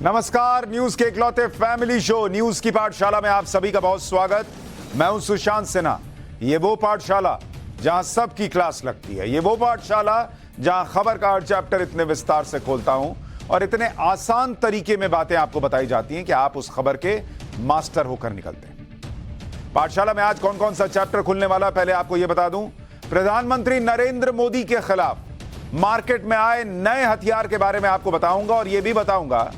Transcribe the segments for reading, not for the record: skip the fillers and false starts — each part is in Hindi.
नमस्कार, न्यूज के इकलौते फैमिली शो न्यूज की पाठशाला में आप सभी का बहुत स्वागत। मैं हूं सुशांत सिन्हा। ये वो पाठशाला जहां सबकी क्लास लगती है, ये वो पाठशाला जहां खबर का हर चैप्टर इतने विस्तार से खोलता हूं और इतने आसान तरीके में बातें आपको बताई जाती हैं कि आप उस खबर के मास्टर होकर निकलते हैं। पाठशाला में आज कौन कौन सा चैप्टर खुलने वाला, पहले आपको यह बता दूं। प्रधानमंत्री नरेंद्र मोदी के खिलाफ मार्केट में आए नए हथियार के बारे में आपको बताऊंगा और यह भी बताऊंगा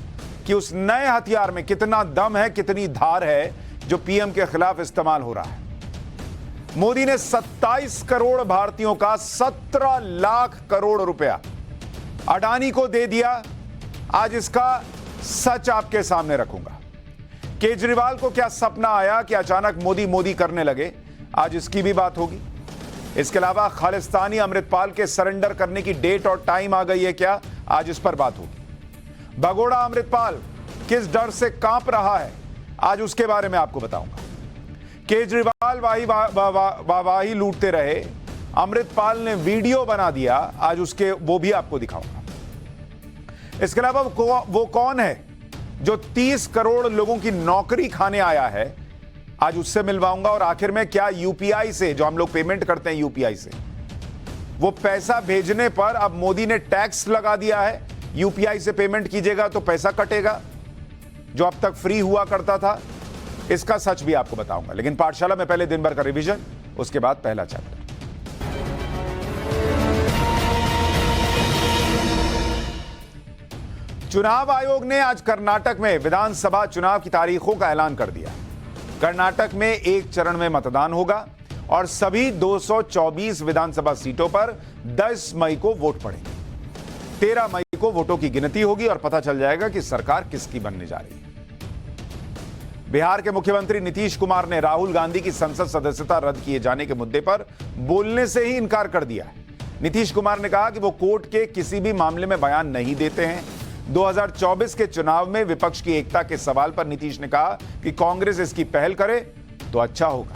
कि उस नए हथियार में कितना दम है, कितनी धार है जो पीएम के खिलाफ इस्तेमाल हो रहा है। मोदी ने 27 करोड़ भारतीयों का 17 लाख करोड़ रुपया अडानी को दे दिया। आज इसका सच आपके सामने रखूंगा। केजरीवाल को क्या सपना आया कि अचानक मोदी मोदी करने लगे, आज इसकी भी बात होगी। इसके अलावा खालिस्तानी अमृतपाल के सरेंडर करने की डेट और टाइम आ गई है क्या, आज इस पर बात होगी। भगोड़ा अमृतपाल किस डर से कांप रहा है, आज उसके बारे में आपको बताऊंगा। केजरीवाल वाही लूटते रहे, अमृतपाल ने वीडियो बना दिया, आज उसके वो भी आपको दिखाऊंगा। इसके अलावा वो कौन है जो 30 करोड़ लोगों की नौकरी खाने आया है, आज उससे मिलवाऊंगा। और आखिर में क्या यूपीआई से, जो हम लोग पेमेंट करते हैं यूपीआई से, वो पैसा भेजने पर अब मोदी ने टैक्स लगा दिया है। यूपीआई से पेमेंट कीजिएगा तो पैसा कटेगा, जो अब तक फ्री हुआ करता था। इसका सच भी आपको बताऊंगा, लेकिन पाठशाला में पहले दिन भर का रिवीजन, उसके बाद पहला चैप्टर। चुनाव आयोग ने आज कर्नाटक में विधानसभा चुनाव की तारीखों का ऐलान कर दिया। कर्नाटक में एक चरण में मतदान होगा और सभी 224 विधानसभा सीटों पर 10 मई को वोट पड़ेंगे। 13 मई को वोटों की गिनती होगी और पता चल जाएगा कि सरकार किसकी बनने जा रही है। बिहार के मुख्यमंत्री नीतीश कुमार ने राहुल गांधी की संसद सदस्यता रद्द किए जाने के मुद्दे पर बोलने से ही इनकार कर दिया है। नीतीश कुमार ने कहा कि वो कोर्ट के किसी भी मामले में बयान नहीं देते हैं। 2024 के चुनाव में विपक्ष की एकता के सवाल पर नीतीश ने कहा कि कांग्रेस इसकी पहल करे तो अच्छा होगा।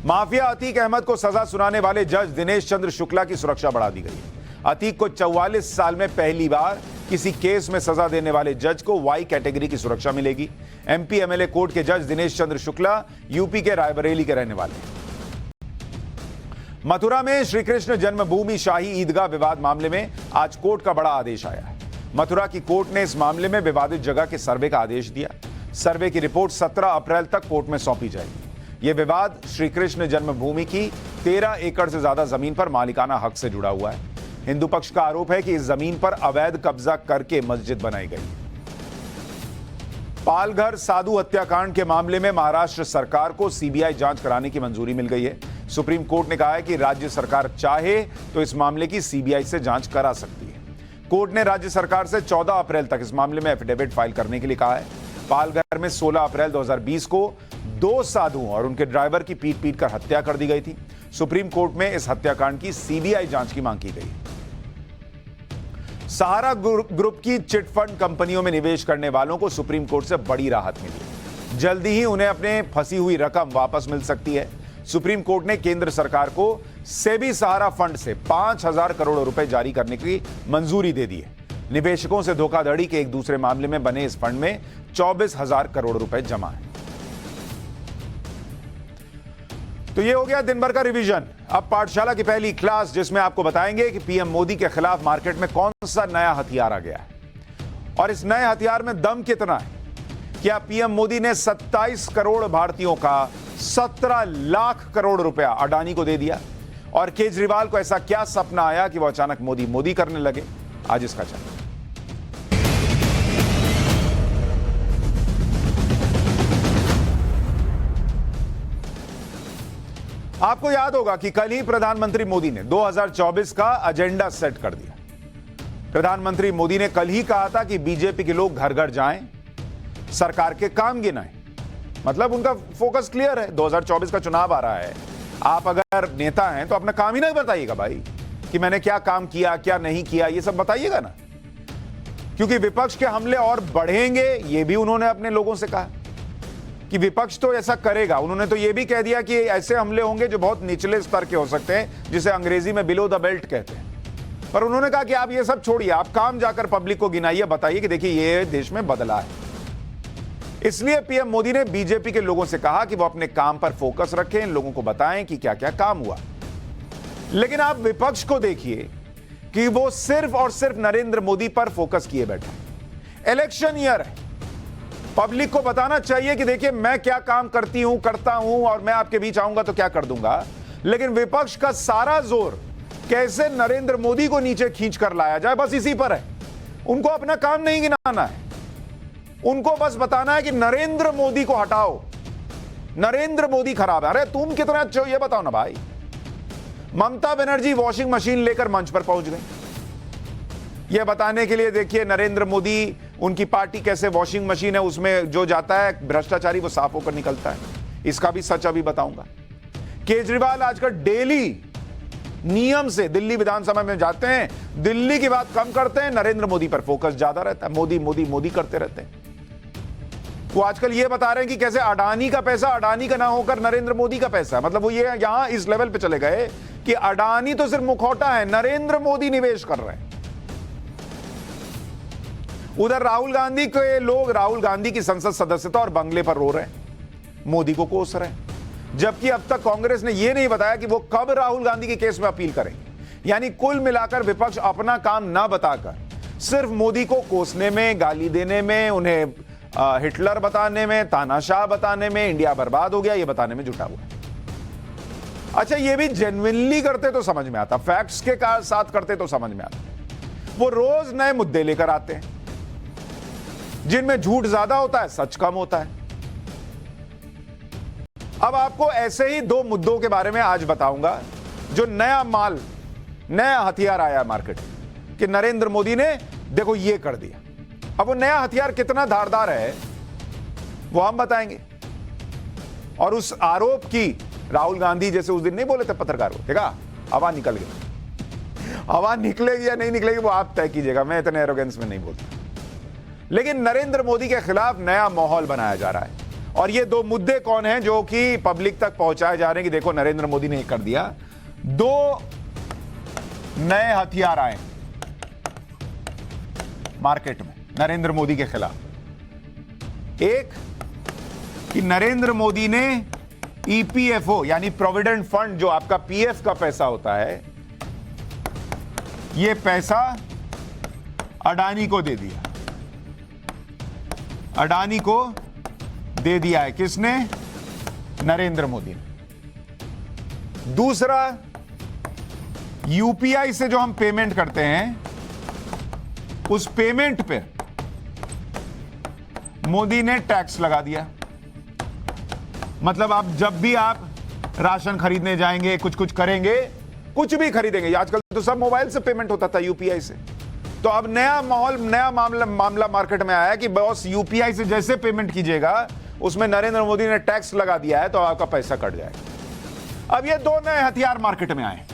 माफिया अतीक अहमद को सजा सुनाने वाले जज दिनेश चंद्र शुक्ला की सुरक्षा बढ़ा दी गई है। अतीक को 44 साल में पहली बार किसी केस में सजा देने वाले जज को वाई कैटेगरी की सुरक्षा मिलेगी। एमपी एमएलए कोर्ट के जज दिनेश चंद्र शुक्ला यूपी के रायबरेली के रहने वाले हैं। मथुरा में श्री कृष्ण जन्मभूमि शाही ईदगाह विवाद मामले में आज कोर्ट का बड़ा आदेश आया है। मथुरा की कोर्ट ने इस मामले में विवादित जगह के सर्वे का आदेश दिया। सर्वे की रिपोर्ट 17 अप्रैल तक कोर्ट में सौंपी जाएगी। यह विवाद श्री कृष्ण जन्मभूमि की 13 एकड़ से ज्यादा जमीन पर मालिकाना हक से जुड़ा हुआ है। हिंदू पक्ष का आरोप है कि इस जमीन पर अवैध कब्जा करके मस्जिद बनाई गई। पालघर साधु हत्याकांड के मामले में महाराष्ट्र सरकार को सीबीआई जांच कराने की मंजूरी मिल गई है। सुप्रीम कोर्ट ने कहा है कि राज्य सरकार चाहे तो इस मामले की सीबीआई से जांच करा सकती है। कोर्ट ने राज्य सरकार से 14 अप्रैल तक इस मामले में एफिडेविट फाइल करने के लिए कहा है। पालघर में 16 अप्रैल 2020 को 2 साधुओं और उनके ड्राइवर की पीट कर हत्या कर दी गई थी। सुप्रीम कोर्ट में इस हत्याकांड की सीबीआई जांच की मांग की गई। सहारा ग्रुप की चिटफंड कंपनियों में निवेश करने वालों को सुप्रीम कोर्ट से बड़ी राहत मिली। जल्दी ही उन्हें अपने फंसी हुई रकम वापस मिल सकती है। सुप्रीम कोर्ट ने केंद्र सरकार को सेबी सहारा फंड से 5,000 करोड़ रुपए जारी करने की मंजूरी दे दी है। निवेशकों से धोखाधड़ी के एक दूसरे मामले में बने इस फंड में 24,000 करोड़ रुपए जमा है। तो ये हो गया दिन भर का रिवीजन। अब पाठशाला की पहली क्लास, जिसमें आपको बताएंगे कि पीएम मोदी के खिलाफ मार्केट में कौन सा नया हथियार आ गया है और इस नए हथियार में दम कितना है। क्या पीएम मोदी ने 27 करोड़ भारतीयों का 17 लाख करोड़ रुपया अडानी को दे दिया और केजरीवाल को ऐसा क्या सपना आया कि वो अचानक मोदी मोदी करने लगे, आज इसका चर्चा। आपको याद होगा कि कल ही प्रधानमंत्री मोदी ने 2024 का एजेंडा सेट कर दिया। प्रधानमंत्री मोदी ने कल ही कहा था कि बीजेपी के लोग घर घर जाएं, सरकार के काम गिनाएं। मतलब उनका फोकस क्लियर है। 2024 का चुनाव आ रहा है, आप अगर नेता हैं तो अपना काम ही नहीं बताइएगा भाई कि मैंने क्या काम किया क्या नहीं किया, ये सब बताइएगा ना, क्योंकि विपक्ष के हमले और बढ़ेंगे। ये भी उन्होंने अपने लोगों से कहा कि विपक्ष तो ऐसा करेगा। उन्होंने तो यह भी कह दिया कि ऐसे हमले होंगे जो बहुत निचले स्तर के हो सकते हैं, जिसे अंग्रेजी में बिलो द बेल्ट कहते हैं। पर उन्होंने कहा कि आप ये सब छोड़िए, आप काम जाकर पब्लिक को गिनाइए, बताइए कि देखिए ये देश में बदला है। इसलिए पीएम मोदी ने बीजेपी के लोगों से कहा कि वो अपने काम पर फोकस रखें, इन लोगों को बताएं कि क्या क्या काम हुआ। लेकिन आप विपक्ष को देखिए कि वो सिर्फ और सिर्फ नरेंद्र मोदी पर फोकस किए बैठे। इलेक्शन ईयर है, पब्लिक को बताना चाहिए कि देखिए मैं क्या काम करता हूं और मैं आपके बीच आऊंगा तो क्या कर दूंगा। लेकिन विपक्ष का सारा जोर कैसे नरेंद्र मोदी को नीचे खींच कर लाया जाए, बस इसी पर है। उनको अपना काम नहीं गिनाना है, उनको बस बताना है कि नरेंद्र मोदी को हटाओ, नरेंद्र मोदी खराब है। अरे तुम कितना अच्छे हो ये बताओ ना भाई। ममता बनर्जी वॉशिंग मशीन लेकर मंच पर पहुंच गई यह बताने के लिए देखिए नरेंद्र मोदी, उनकी पार्टी कैसे वॉशिंग मशीन है, उसमें जो जाता है भ्रष्टाचारी वो साफ होकर निकलता है। इसका भी सच अभी बताऊंगा। केजरीवाल आजकल डेली नियम से दिल्ली विधानसभा में जाते हैं, दिल्ली की बात कम करते हैं, नरेंद्र मोदी पर फोकस ज्यादा रहता है, मोदी मोदी मोदी करते रहते हैं। वो आजकल ये बता रहे हैं कि कैसे अडानी का पैसा अडानी का ना होकर नरेंद्र मोदी का पैसा, मतलब वो ये यहां इस लेवल पे चले गए कि अडानी तो सिर्फ मुखौटा है, नरेंद्र मोदी निवेश कर रहे हैं। उधर राहुल गांधी के लोग राहुल गांधी की संसद सदस्यता और बंगले पर रो रहे हैं, मोदी को कोस रहे हैं। जबकि अब तक कांग्रेस ने यह नहीं बताया कि वो कब राहुल गांधी के केस में अपील करेंगे। यानी कुल मिलाकर विपक्ष अपना काम ना बताकर सिर्फ मोदी को कोसने में, गाली देने में, उन्हें हिटलर बताने में, तानाशाह बताने में, इंडिया बर्बाद हो गया ये बताने में जुटा हुआ है। अच्छा, ये भी जेन्युइनली करते तो समझ में आता, फैक्ट्स के साथ करते तो समझ में आता। वो रोज नए मुद्दे लेकर आते हैं जिनमें झूठ ज्यादा होता है, सच कम होता है। अब आपको ऐसे ही दो मुद्दों के बारे में आज बताऊंगा जो नया माल, नया हथियार आया मार्केट कि नरेंद्र मोदी ने देखो ये कर दिया। अब वो नया हथियार कितना धारदार है वो हम बताएंगे। और उस आरोप की राहुल गांधी जैसे उस दिन नहीं बोले थे पत्रकार को, देखा हवा निकल गई, हवा निकलेगी या नहीं निकलेगी वो आप तय कीजिएगा, मैं इतने एरोगेंस में नहीं बोलता। लेकिन नरेंद्र मोदी के खिलाफ नया माहौल बनाया जा रहा है और ये दो मुद्दे कौन हैं जो कि पब्लिक तक पहुंचाए जा रहे हैं कि देखो नरेंद्र मोदी ने कर दिया। दो नए हथियार आए मार्केट में नरेंद्र मोदी के खिलाफ। एक कि नरेंद्र मोदी ने ईपीएफओ यानी प्रोविडेंट फंड, जो आपका पीएफ का पैसा होता है, यह पैसा अडानी को दे दिया। अडानी को दे दिया है किसने? नरेंद्र मोदी ने। दूसरा, यूपीआई से जो हम पेमेंट करते हैं उस पेमेंट पे मोदी ने टैक्स लगा दिया। मतलब आप जब भी आप राशन खरीदने जाएंगे, कुछ करेंगे, कुछ भी खरीदेंगे, आजकल तो सब मोबाइल से पेमेंट होता था यूपीआई से, तो अब नया माहौल, नया मामला मार्केट में आया कि बॉस यूपीआई से जैसे पेमेंट कीजिएगा उसमें नरेंद्र मोदी ने टैक्स लगा दिया है तो आपका पैसा कट जाएगा। अब ये दो नए हथियार मार्केट में आए,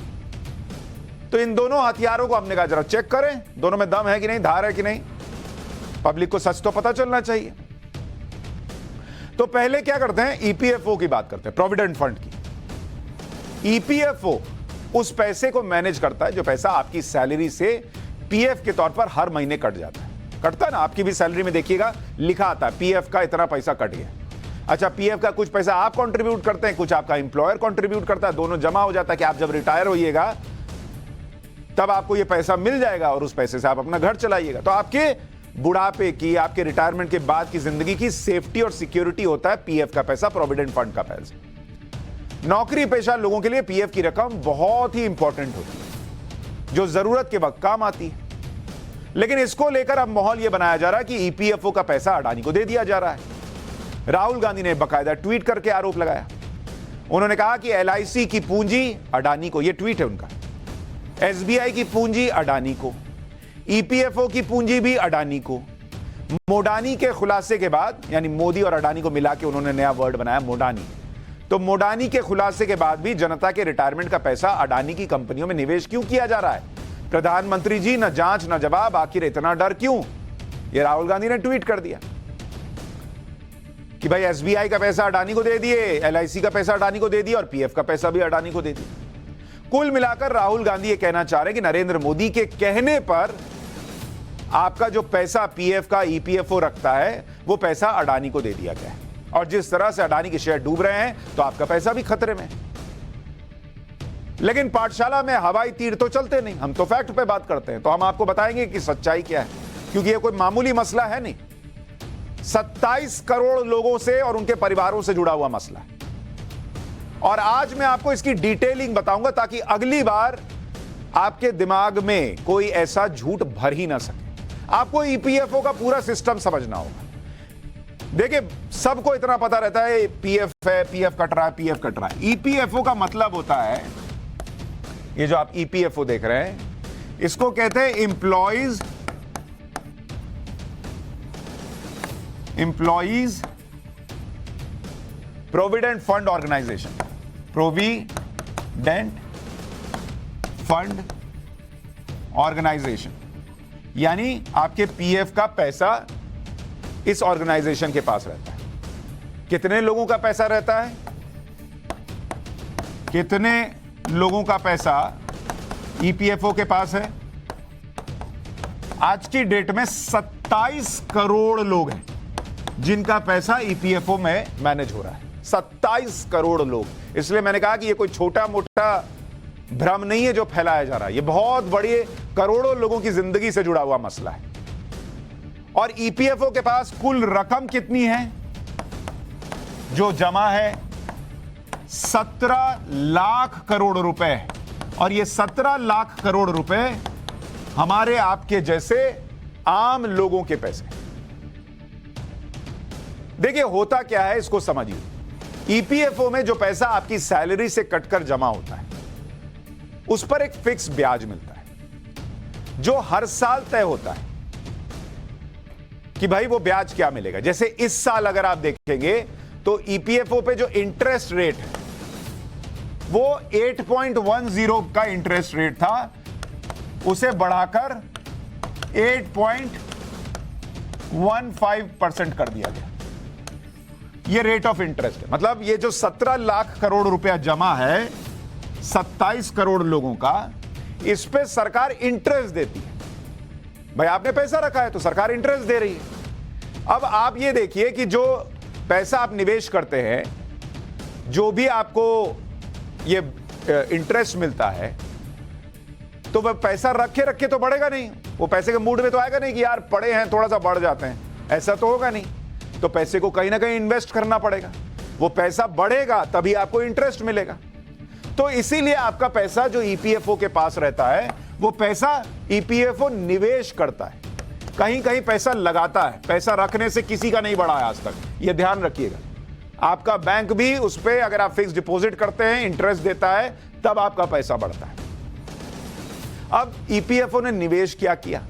तो इन दोनों हथियारों को हमने कहा जरा चेक करें, दोनों में दम है कि नहीं, धार है कि नहीं, पब्लिक को सच तो पता चलना चाहिए। तो पहले क्या करते हैं, ईपीएफओ की बात करते हैं, प्रोविडेंट फंड की। ईपीएफओ उस पैसे को मैनेज करता है जो पैसा आपकी सैलरी से पीएफ के तौर पर हर महीने कट जाता है। कटता है ना, आपकी भी सैलरी में देखिएगा लिखा आता है पीएफ का इतना पैसा कट गया। अच्छा, पीएफ का कुछ पैसा आप कंट्रीब्यूट करते हैं, कुछ आपका एम्प्लॉयर कंट्रीब्यूट करता है, दोनों जमा हो जाता है कि आप जब रिटायर होइएगा तब आपको ये पैसा मिल जाएगा और उस पैसे से आप अपना घर चलाइएगा। तो आपके बुढ़ापे की, आपके रिटायरमेंट के बाद की जिंदगी की सेफ्टी और सिक्योरिटी होता है पीएफ का पैसा, प्रोविडेंट फंड का पैसा। नौकरी पेशा लोगों के लिए पीएफ की रकम बहुत ही इंपॉर्टेंट होती है जो जरूरत के वक्त काम आती है। लेकिन इसको लेकर अब माहौल यह बनाया जा रहा है कि ईपीएफओ का पैसा अडानी को दे दिया जा रहा है। राहुल गांधी ने बकायदा ट्वीट करके आरोप लगाया। उन्होंने कहा कि एलआईसी की पूंजी अडानी को, यह ट्वीट है उनका, एसबीआई की पूंजी अडानी को, ईपीएफओ की पूंजी भी अडानी को। मोडानी के खुलासे के बाद, यानी मोदी और अडानी को मिला के उन्होंने नया वर्ड बनाया मोडानी, तो मोडानी के खुलासे के बाद भी जनता के रिटायरमेंट का पैसा अडानी की कंपनियों में निवेश क्यों किया जा रहा है? प्रधानमंत्री जी, न जांच न जवाब, आखिर इतना डर क्यों? ये राहुल गांधी ने ट्वीट कर दिया कि भाई एसबीआई का पैसा अडानी को दे दिए, एलआईसी का पैसा अडानी को दे दिया और पीएफ का पैसा भी अडानी को दे दिया। कुल मिलाकर राहुल गांधी ये कहना चाह रहे हैं कि नरेंद्र मोदी के कहने पर आपका जो पैसा पीएफ का ईपीएफओ रखता है वो पैसा अडानी को दे दिया गया है, और जिस तरह से अडानी के शेयर डूब रहे हैं तो आपका पैसा भी खतरे में। लेकिन पाठशाला में हवाई तीर तो चलते नहीं, हम तो फैक्ट पे बात करते हैं, तो हम आपको बताएंगे कि सच्चाई क्या है, क्योंकि ये कोई मामूली मसला है नहीं। 27 करोड़ लोगों से और उनके परिवारों से जुड़ा हुआ मसला है, और आज मैं आपको इसकी डिटेलिंग बताऊंगा ताकि अगली बार आपके दिमाग में कोई ऐसा झूठ भर ही ना सके। आपको ईपीएफओ का पूरा सिस्टम समझना होगा। देखिए, सबको इतना पता रहता है पीएफ है, पीएफ कट रहा है, पीएफ कट रहा है। ईपीएफओ का मतलब होता है, ये जो आप ईपीएफओ देख रहे हैं, इसको कहते हैं employees provident fund organisation, provident fund organisation, यानी आपके पीएफ का पैसा इस ऑर्गेनाइजेशन के पास रहता है। कितने लोगों का पैसा रहता है? कितने लोगों का पैसा ईपीएफओ के पास है? आज की डेट में 27 करोड़ लोग हैं जिनका पैसा ईपीएफओ में मैनेज हो रहा है। 27 करोड़ लोग। इसलिए मैंने कहा कि ये कोई छोटा मोटा भ्रम नहीं है जो फैलाया जा रहा है, ये बहुत बड़े करोड़ों लोगों की जिंदगी से जुड़ा हुआ मसला है। और ईपीएफओ के पास कुल रकम कितनी है जो जमा है? 17 लाख करोड़ रुपए। और ये 17 लाख करोड़ रुपए हमारे आपके जैसे आम लोगों के पैसे। देखिए, होता क्या है इसको समझिए। ईपीएफओ में जो पैसा आपकी सैलरी से कटकर जमा होता है उस पर एक फिक्स ब्याज मिलता है जो हर साल तय होता है कि भाई वो ब्याज क्या मिलेगा। जैसे इस साल अगर आप देखेंगे तो ईपीएफओ पे जो इंटरेस्ट रेट है वो 8.10 का इंटरेस्ट रेट था, उसे बढ़ाकर 8.15% कर दिया गया। ये रेट ऑफ इंटरेस्ट है। मतलब ये जो 17 लाख करोड़ रुपया जमा है 27 करोड़ लोगों का, इस पे सरकार इंटरेस्ट देती है। भाई आपने पैसा रखा है तो सरकार इंटरेस्ट दे रही है। अब आप ये देखिए कि जो पैसा आप निवेश करते हैं, जो भी आपको ये इंटरेस्ट मिलता है, तो वह पैसा रखे रखे तो बढ़ेगा नहीं। वो पैसे के मूड में तो आएगा नहीं कि यार पड़े हैं थोड़ा सा बढ़ जाते हैं, ऐसा तो होगा नहीं। तो पैसे को कहीं ना कहीं इन्वेस्ट करना पड़ेगा, वो पैसा बढ़ेगा तभी आपको इंटरेस्ट मिलेगा। तो इसीलिए आपका पैसा जो ईपीएफओ के पास रहता है वो पैसा ईपीएफओ निवेश करता है, कहीं कहीं पैसा लगाता है। पैसा रखने से किसी का नहीं बढ़ा है आज तक, ये ध्यान रखिएगा। आपका बैंक भी उस पर अगर आप फिक्स डिपॉजिट करते हैं, इंटरेस्ट देता है, तब आपका पैसा बढ़ता है। अब ईपीएफओ ने निवेश क्या किया,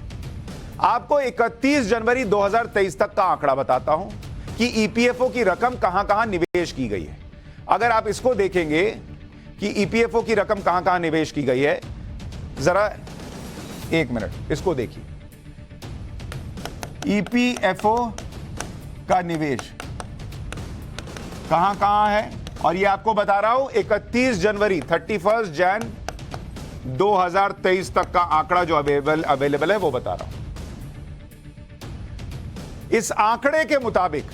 आपको 31 जनवरी 2023 तक का आंकड़ा बताता हूं कि ईपीएफओ की रकम कहां कहां निवेश की गई है। अगर आप इसको देखेंगे कि ईपीएफओ की रकम कहां कहां निवेश की गई है, जरा एक मिनट इसको देखिए। ईपीएफओ का निवेश कहां कहां है, और ये आपको बता रहा हूं 31 जनवरी 31 जैन 2023 तक का आंकड़ा जो अवेलेबल है वो बता रहा हूं। इस आंकड़े के मुताबिक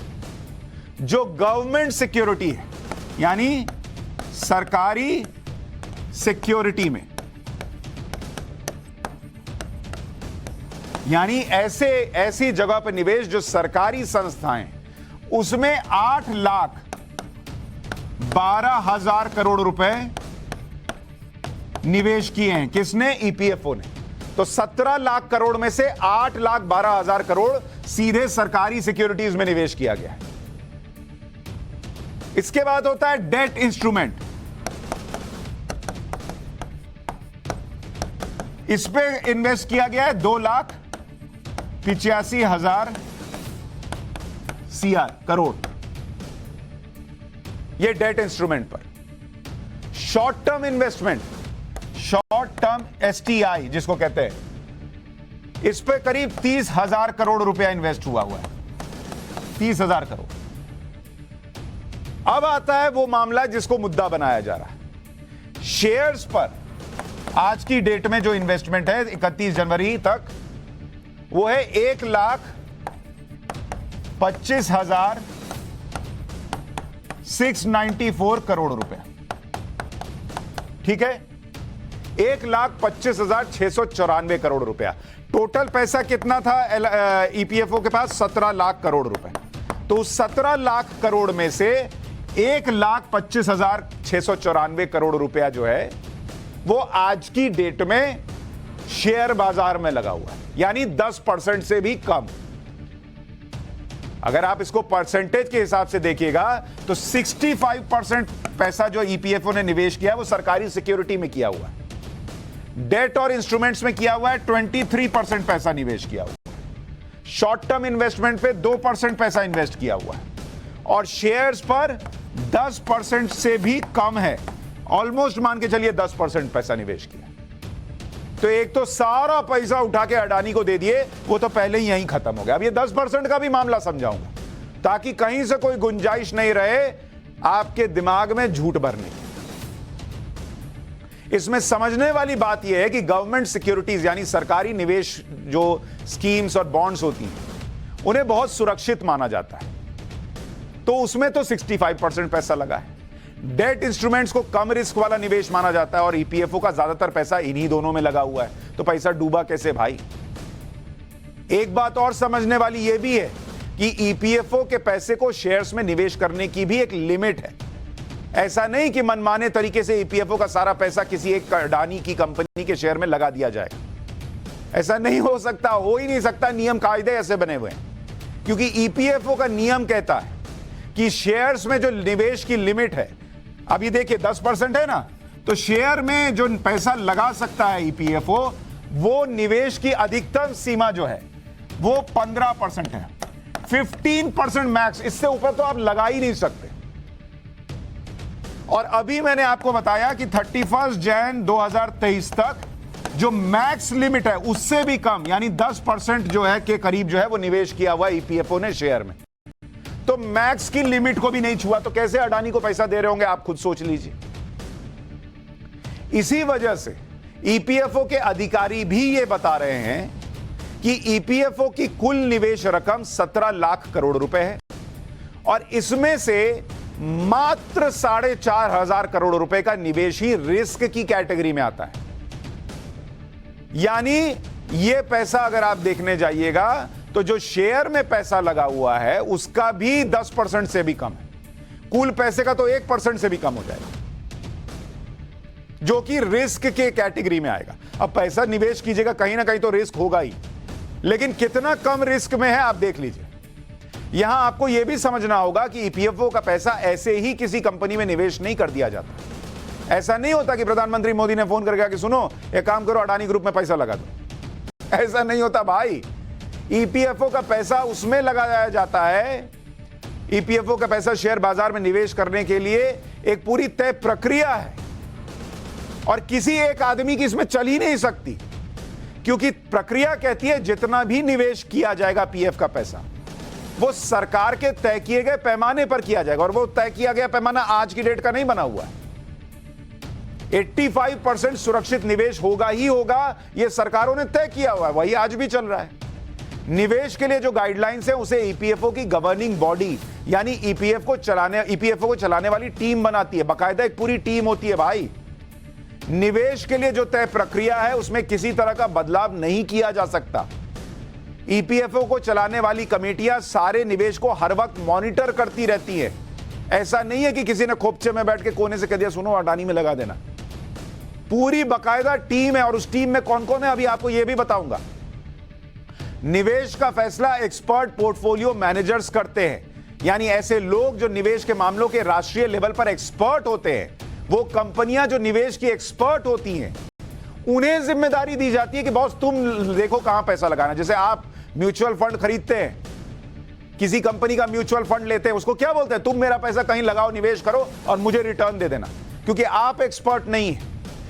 जो गवर्नमेंट सिक्योरिटी है, यानी सरकारी सिक्योरिटी में, यानी ऐसी जगह पर निवेश जो सरकारी संस्थाएं, उसमें 8,12,000 करोड़ रुपए निवेश किए हैं। किसने? ईपीएफओ ने। तो 17 लाख करोड़ में से 8,12,000 करोड़ सीधे सरकारी सिक्योरिटीज में निवेश किया गया है। इसके बाद होता है डेट इंस्ट्रूमेंट। इस पे इन्वेस्ट किया गया है 2,85,000 करोड़, ये डेट इंस्ट्रूमेंट पर। Short term investment, short term STI जिसको कहते हैं, इस पे करीब 30,000 करोड़ रुपया इन्वेस्ट हुआ है। 30,000 करोड़। अब आता है वो मामला जिसको मुद्दा बनाया जा रहा है, शेयर्स पर आज की डेट में जो इन्वेस्टमेंट है 31 जनवरी तक, वो है 1,25,694 करोड़ रुपए। ठीक है, 1,25,694 करोड़ रुपया। टोटल पैसा कितना था ईपीएफओ के पास? 17 लाख करोड़ रुपए। तो उस 17 लाख करोड़ में से 1,25,694 करोड़ रुपया जो है वो आज की डेट में शेयर बाजार में लगा हुआ है, यानी 10% से भी कम। अगर आप इसको परसेंटेज के हिसाब से देखिएगा तो 65% पैसा जो ईपीएफओ ने निवेश किया है वो सरकारी सिक्योरिटी में किया हुआ है। डेट और इंस्ट्रूमेंट्स में किया हुआ है 23% पैसा निवेश किया हुआ है। शॉर्ट टर्म इन्वेस्टमेंट पे 2% पैसा इन्वेस्ट किया हुआ है और शेयर्स पर 10% से भी कम है, ऑलमोस्ट मान के चलिए 10% पैसा निवेश किया। तो एक तो सारा पैसा उठा के अडानी को दे दिए, वो तो पहले ही यहीं खत्म हो गया। अब ये 10% का भी मामला समझाऊंगा ताकि कहीं से कोई गुंजाइश नहीं रहे आपके दिमाग में झूठ भरने की। इसमें समझने वाली बात यह है कि गवर्नमेंट सिक्योरिटीज यानी सरकारी निवेश जो स्कीम्स और बॉन्ड्स होती हैं उन्हें बहुत सुरक्षित माना जाता है, तो उसमें तो 65% पैसा लगा है। डेट इंस्ट्रूमेंट्स को कम रिस्क वाला निवेश माना जाता है और ईपीएफओ का ज्यादातर पैसा इन्हीं दोनों में लगा हुआ है, तो पैसा डूबा कैसे भाई? एक बात और समझने वाली यह भी है कि ईपीएफओ के पैसे को शेयर्स में निवेश करने की भी एक लिमिट है। ऐसा नहीं कि मनमाने तरीके से ईपीएफओ का सारा पैसा किसी एक अडानी की कंपनी के शेयर में लगा दिया जाएगा। ऐसा नहीं हो सकता, हो ही नहीं सकता। नियम कायदे ऐसे बने हुए हैं क्योंकि ईपीएफओ का नियम कहता है कि शेयर्स में जो निवेश की लिमिट है, अब ये देखिए 10% है ना, तो शेयर में जो पैसा लगा सकता है ईपीएफओ, वो निवेश की अधिकतम सीमा जो है वो 15% है। 15% मैक्स, इससे ऊपर तो आप लगा ही नहीं सकते। और अभी मैंने आपको बताया कि 31 जनवरी 2023 तक जो मैक्स लिमिट है उससे भी कम यानी 10% जो है के करीब जो है वो निवेश किया हुआ ईपीएफओ ने शेयर में। तो मैक्स की लिमिट को भी नहीं छुआ, तो कैसे अडानी को पैसा दे रहे होंगे आप खुद सोच लीजिए। इसी वजह से ईपीएफओ के अधिकारी भी ये बता रहे हैं कि ईपीएफओ की कुल निवेश रकम 17 लाख करोड़ रुपए है और इसमें से मात्र 4,500 करोड़ रुपए का निवेश ही रिस्क की कैटेगरी में आता है। यानी यह पैसा अगर आप देखने जाइएगा तो जो शेयर में पैसा लगा हुआ है उसका भी 10% से भी कम है। कुल पैसे का तो 1% से भी कम हो जाएगा, जो कि रिस्क के कैटेगरी में आएगा। अब पैसा निवेश कीजिएगा, कहीं ना कहीं तो रिस्क होगा ही, लेकिन कितना कम रिस्क में है आप देख लीजिए। यहां आपको यह भी समझना होगा कि ईपीएफओ का पैसा ऐसे ही किसी कंपनी में निवेश नहीं कर दिया जाता। ऐसा नहीं होता कि प्रधानमंत्री मोदी ने फोन करके कहा कि सुनो एक काम करो, अडानी ग्रुप में पैसा लगा दो। ऐसा नहीं होता भाई। ईपीएफओ का पैसा उसमें लगाया जाता है, ईपीएफओ का पैसा शेयर बाजार में निवेश करने के लिए एक पूरी तय प्रक्रिया है और किसी एक आदमी की इसमें चल ही नहीं सकती, क्योंकि प्रक्रिया कहती है जितना भी निवेश किया जाएगा पीएफ का पैसा वो सरकार के तय किए गए पैमाने पर किया जाएगा और वो तय किया गया पैमाना आज की डेट का नहीं बना हुआ है। 85% सुरक्षित निवेश होगा ही होगा, ये सरकारों ने तय किया हुआ है, वही आज भी चल रहा है। निवेश के लिए जो गाइडलाइंस है उसे ईपीएफओ की गवर्निंग बॉडी यानी ईपीएफओ को चलाने वाली टीम बनाती है। बाकायदा एक पूरी टीम होती है भाई। निवेश के लिए जो तय प्रक्रिया है उसमें किसी तरह का बदलाव नहीं किया जा सकता। ईपीएफओ को चलाने वाली कमेटियां सारे निवेश को हर वक्त मॉनिटर करती रहती है। ऐसा नहीं है कि किसी ने खोपचे में बैठ के कोने से कह दिया सुनो अडानी में लगा देना। पूरी बाकायदा टीम है और उस टीम में कौन कौन है अभी आपको यह भी बताऊंगा। निवेश का फैसला एक्सपर्ट पोर्टफोलियो मैनेजर्स करते हैं, यानी ऐसे लोग जो निवेश के मामलों के राष्ट्रीय लेवल पर एक्सपर्ट होते हैं। वो कंपनियां जो निवेश की एक्सपर्ट होती हैं उन्हें जिम्मेदारी दी जाती है कि बॉस तुम देखो कहां पैसा लगाना। जैसे आप म्यूचुअल फंड खरीदते हैं, किसी कंपनी का म्यूचुअल फंड लेते हैं, उसको क्या बोलते हैं, तुम मेरा पैसा कहीं लगाओ, निवेश करो और मुझे रिटर्न दे देना, क्योंकि आप एक्सपर्ट नहीं है।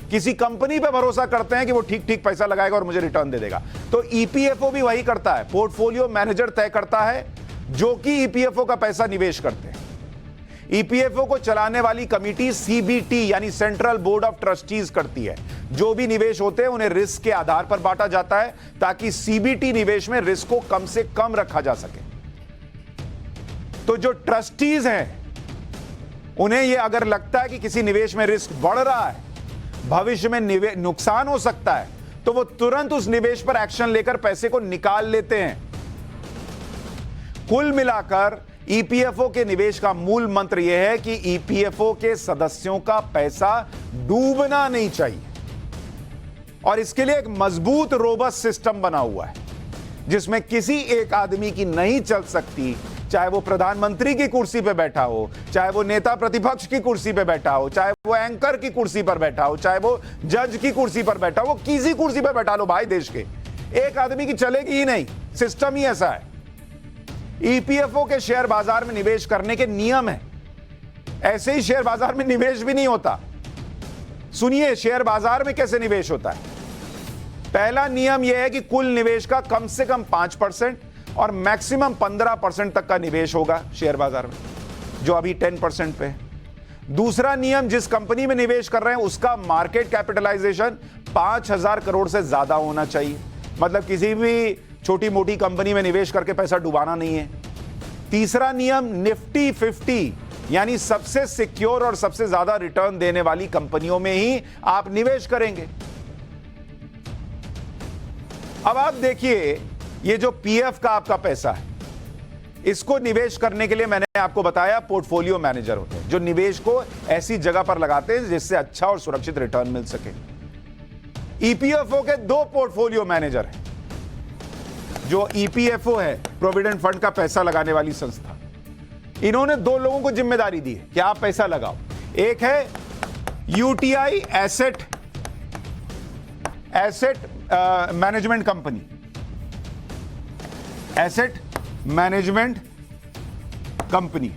किसी कंपनी पे भरोसा करते हैं कि वो ठीक ठीक पैसा लगाएगा और मुझे रिटर्न दे देगा। तो ईपीएफओ भी वही करता है, पोर्टफोलियो मैनेजर तय करता है जो कि ईपीएफओ का पैसा निवेश करते हैं। ईपीएफओ को चलाने वाली कमेटी सीबीटी यानी सेंट्रल बोर्ड ऑफ ट्रस्टीज करती है। जो भी निवेश होते हैं उन्हें रिस्क के आधार पर बांटा जाता है ताकि सीबीटी निवेश में रिस्क को कम से कम रखा जा सके। तो जो ट्रस्टीज हैं उन्हें यह अगर लगता है कि किसी निवेश में रिस्क बढ़ रहा है, भविष्य में नुकसान हो सकता है, तो वो तुरंत उस निवेश पर एक्शन लेकर पैसे को निकाल लेते हैं। कुल मिलाकर ईपीएफओ के निवेश का मूल मंत्र यह है कि ईपीएफओ के सदस्यों का पैसा डूबना नहीं चाहिए और इसके लिए एक मजबूत रोबस्ट सिस्टम बना हुआ है जिसमें किसी एक आदमी की नहीं चल सकती, चाहे वो प्रधानमंत्री की कुर्सी पे बैठा हो, चाहे वो नेता प्रतिपक्ष की कुर्सी पे बैठा हो, चाहे वो एंकर की कुर्सी पर बैठा हो, चाहे वो जज की कुर्सी पर बैठा हो, वो किसी कुर्सी पे बैठा लो भाई, देश के एक आदमी की चलेगी ही नहीं। सिस्टम ही ऐसा है। ईपीएफओ के शेयर बाजार में निवेश करने के नियम है। ऐसे ही शेयर बाजार में निवेश भी नहीं होता। सुनिए शेयर बाजार में कैसे निवेश होता है। पहला नियम यह है कि कुल निवेश का कम से कम 5% और मैक्सिमम 15% तक का निवेश होगा शेयर बाजार में, जो अभी 10% पे है। दूसरा नियम, जिस कंपनी में निवेश कर रहे हैं उसका मार्केट कैपिटलाइजेशन 5000 करोड़ से ज्यादा होना चाहिए। मतलब किसी भी छोटी मोटी कंपनी में निवेश करके पैसा डुबाना नहीं है। तीसरा नियम, निफ्टी 50 यानी सबसे सिक्योर और सबसे ज्यादा रिटर्न देने वाली कंपनियों में ही आप निवेश करेंगे। अब आप देखिए, ये जो पीएफ का आपका पैसा है, इसको निवेश करने के लिए मैंने आपको बताया पोर्टफोलियो मैनेजर होते हैं जो निवेश को ऐसी जगह पर लगाते हैं जिससे अच्छा और सुरक्षित रिटर्न मिल सके। ईपीएफओ के 2 पोर्टफोलियो मैनेजर हैं। जो ईपीएफओ है, प्रोविडेंट फंड का पैसा लगाने वाली संस्था, इन्होंने 2 लोगों को जिम्मेदारी दी है कि आप पैसा लगाओ। एक है UTI asset management company, asset management company,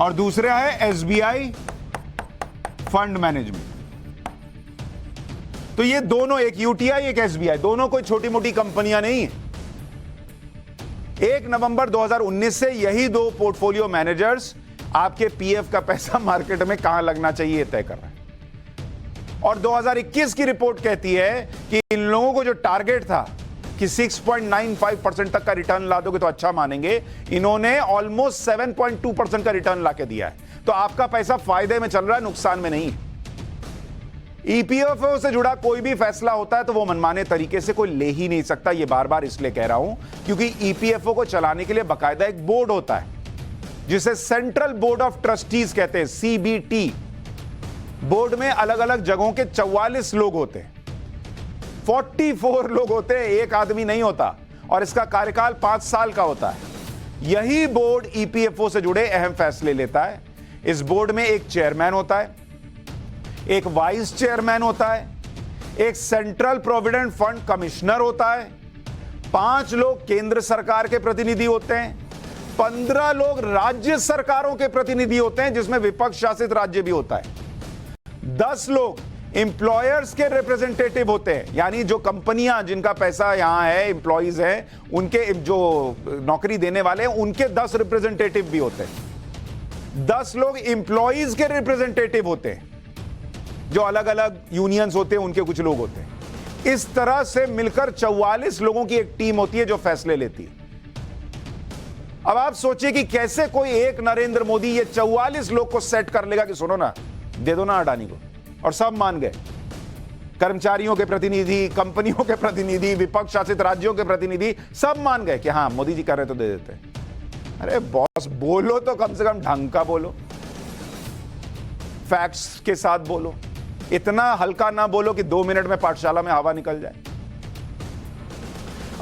और दूसरा है एसबीआई फंड मैनेजमेंट। तो ये दोनों, एक यूटीआई एक एसबीआई, दोनों कोई छोटी मोटी कंपनियां नहीं है। 1 नवंबर 2019 से यही 2 पोर्टफोलियो मैनेजर्स आपके पीएफ का पैसा मार्केट में कहां लगना चाहिए तय कर रहे हैं। और 2021 की रिपोर्ट कहती है कि इन लोगों को जो टारगेट था कि 6.95% तक का रिटर्न ला दोगे तो अच्छा मानेंगे, इन्होंने ऑलमोस्ट 7.2% का रिटर्न ला के दिया है। तो आपका पैसा फायदे में चल रहा है, नुकसान में नहीं है। ईपीएफओ से जुड़ा कोई भी फैसला होता है तो वो मनमाने तरीके से कोई ले ही नहीं सकता। ये बार बार इसलिए कह रहा हूं क्योंकि ईपीएफओ को चलाने के लिए बाकायदा एक बोर्ड होता है जिसे सेंट्रल बोर्ड ऑफ ट्रस्टीज कहते हैं, सीबीटी। बोर्ड में अलग अलग जगहों के 44 लोग होते हैं, 44 लोग होते हैं, एक आदमी नहीं होता, और इसका कार्यकाल 5 साल का होता है। यही बोर्ड ईपीएफओ से जुड़े अहम फैसले लेता है। इस बोर्ड में एक चेयरमैन होता है, एक वाइस चेयरमैन होता है, एक सेंट्रल प्रोविडेंट फंड कमिश्नर होता है, 5 लोग केंद्र सरकार के प्रतिनिधि होते हैं, 15 लोग राज्य सरकारों के प्रतिनिधि होते हैं जिसमें विपक्ष शासित राज्य भी होता है, 10 लोग एम्प्लॉयर्स के रिप्रेजेंटेटिव होते हैं, यानी जो कंपनियां जिनका पैसा यहां है, एम्प्लॉइज हैं, उनके जो नौकरी देने वाले हैं उनके 10 रिप्रेजेंटेटिव भी होते हैं। 10 लोग एम्प्लॉइज के रिप्रेजेंटेटिव होते हैं, जो अलग अलग यूनियंस होते हैं उनके कुछ लोग होते हैं। इस तरह से मिलकर 44 लोगों की एक टीम होती है जो फैसले लेती है। अब आप सोचिए कि कैसे कोई एक नरेंद्र मोदी ये 44 लोग को सेट कर लेगा कि सुनो ना, दे दो ना अडानी को, और सब मान गए। कर्मचारियों के प्रतिनिधि, कंपनियों के प्रतिनिधि, विपक्ष शासित राज्यों के प्रतिनिधि सब मान गए कि हां मोदी जी कर रहे तो दे देते हैं। अरे बॉस, बोलो तो कम से कम ढंग का बोलो, फैक्ट्स के साथ बोलो, इतना हल्का ना बोलो कि 2 मिनट में पाठशाला में हवा निकल जाए।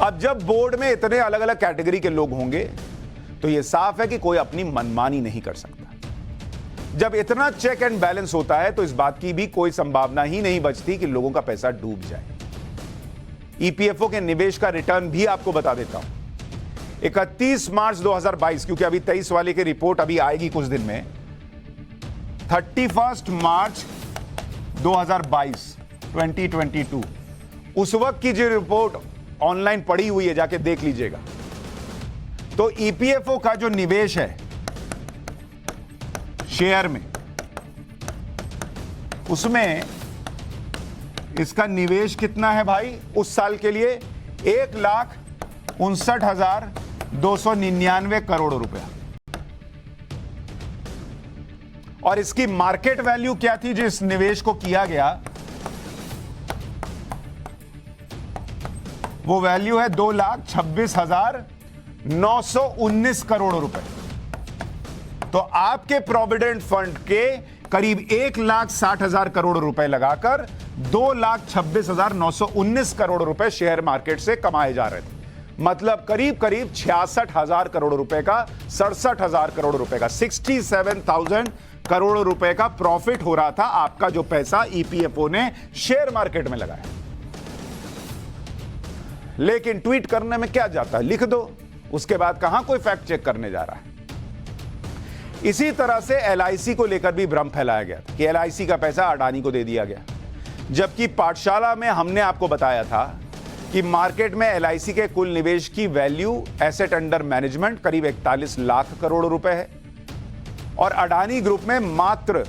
अब जब बोर्ड में इतने अलग अलग कैटेगरी के लोग होंगे तो यह साफ है कि कोई अपनी मनमानी नहीं कर सकता। जब इतना चेक एंड बैलेंस होता है तो इस बात की भी कोई संभावना ही नहीं बचती कि लोगों का पैसा डूब जाए। ईपीएफओ के निवेश का रिटर्न भी आपको बता देता हूं। 31 मार्च 2022, क्योंकि अभी 23 वाले की रिपोर्ट अभी आएगी कुछ दिन में, 31 मार्च 2022 उस वक्त की जो रिपोर्ट ऑनलाइन पड़ी हुई है, जाके देख लीजिएगा। तो ईपीएफओ का जो निवेश है शेयर में, उसमें इसका निवेश कितना है भाई उस साल के लिए? 1,59,299 करोड़ रुपया। और इसकी मार्केट वैल्यू क्या थी जो इस निवेश को किया गया? वो वैल्यू है 2,26,919 करोड़ रुपए। तो आपके प्रोविडेंट फंड के करीब 1,60,000 करोड़ रुपए लगाकर 2,26,919 करोड़ रुपए शेयर मार्केट से कमाए जा रहे थे। मतलब करीब करीब 66,000 करोड़ रुपए का, 67,000 करोड़ रुपए का, 67,000 करोड़ रुपए का प्रॉफिट हो रहा था आपका जो पैसा ईपीएफओ ने शेयर मार्केट में लगाया। लेकिन ट्वीट करने में क्या जाता है, लिख दो, उसके बाद कहां कोई फैक्ट चेक करने जा रहा है। इसी तरह से एलआईसी को लेकर भी भ्रम फैलाया गया था कि एलआईसी का पैसा अडानी को दे दिया गया, जबकि पाठशाला में हमने आपको बताया था कि मार्केट में एलआईसी के कुल निवेश की वैल्यू एसेट अंडर मैनेजमेंट करीब 41 लाख करोड़ रुपए है और अडानी ग्रुप में मात्र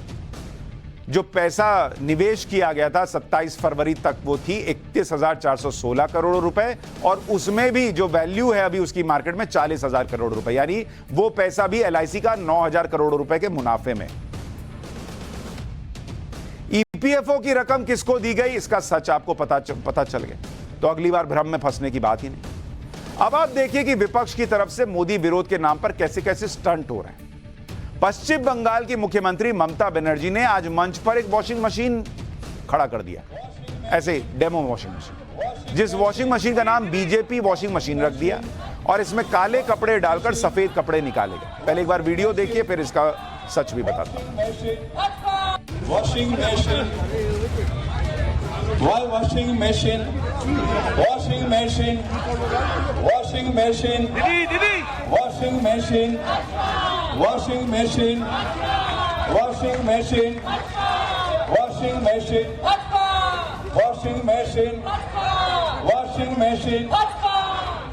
जो पैसा निवेश किया गया था 27 फरवरी तक वो थी 31,416 करोड़ रुपए और उसमें भी जो वैल्यू है अभी उसकी मार्केट में 40,000 करोड़ रुपए, यानी वो पैसा भी एलआईसी का 9,000 करोड़ रुपए के मुनाफे में। ईपीएफओ की रकम किसको दी गई इसका सच आपको पता चल गया तो अगली बार भ्रम में फंसने की बात ही नहीं। अब आप देखिए कि विपक्ष की तरफ से मोदी विरोध के नाम पर कैसे कैसे स्टंट हो रहे हैं। पश्चिम बंगाल की मुख्यमंत्री ममता बनर्जी ने आज मंच पर एक वॉशिंग मशीन खड़ा कर दिया, ऐसे डेमो वॉशिंग मशीन, जिस वॉशिंग मशीन का नाम बीजेपी वॉशिंग मशीन रख दिया और इसमें काले कपड़े डालकर सफेद कपड़े निकाले गए। पहले एक बार वीडियो देखिए फिर इसका सच भी बताता हूं। Washing machine, washing machine, washing machine, washing machine, washing machine, washing machine, washing machine, washing machine, washing machine, washing machine,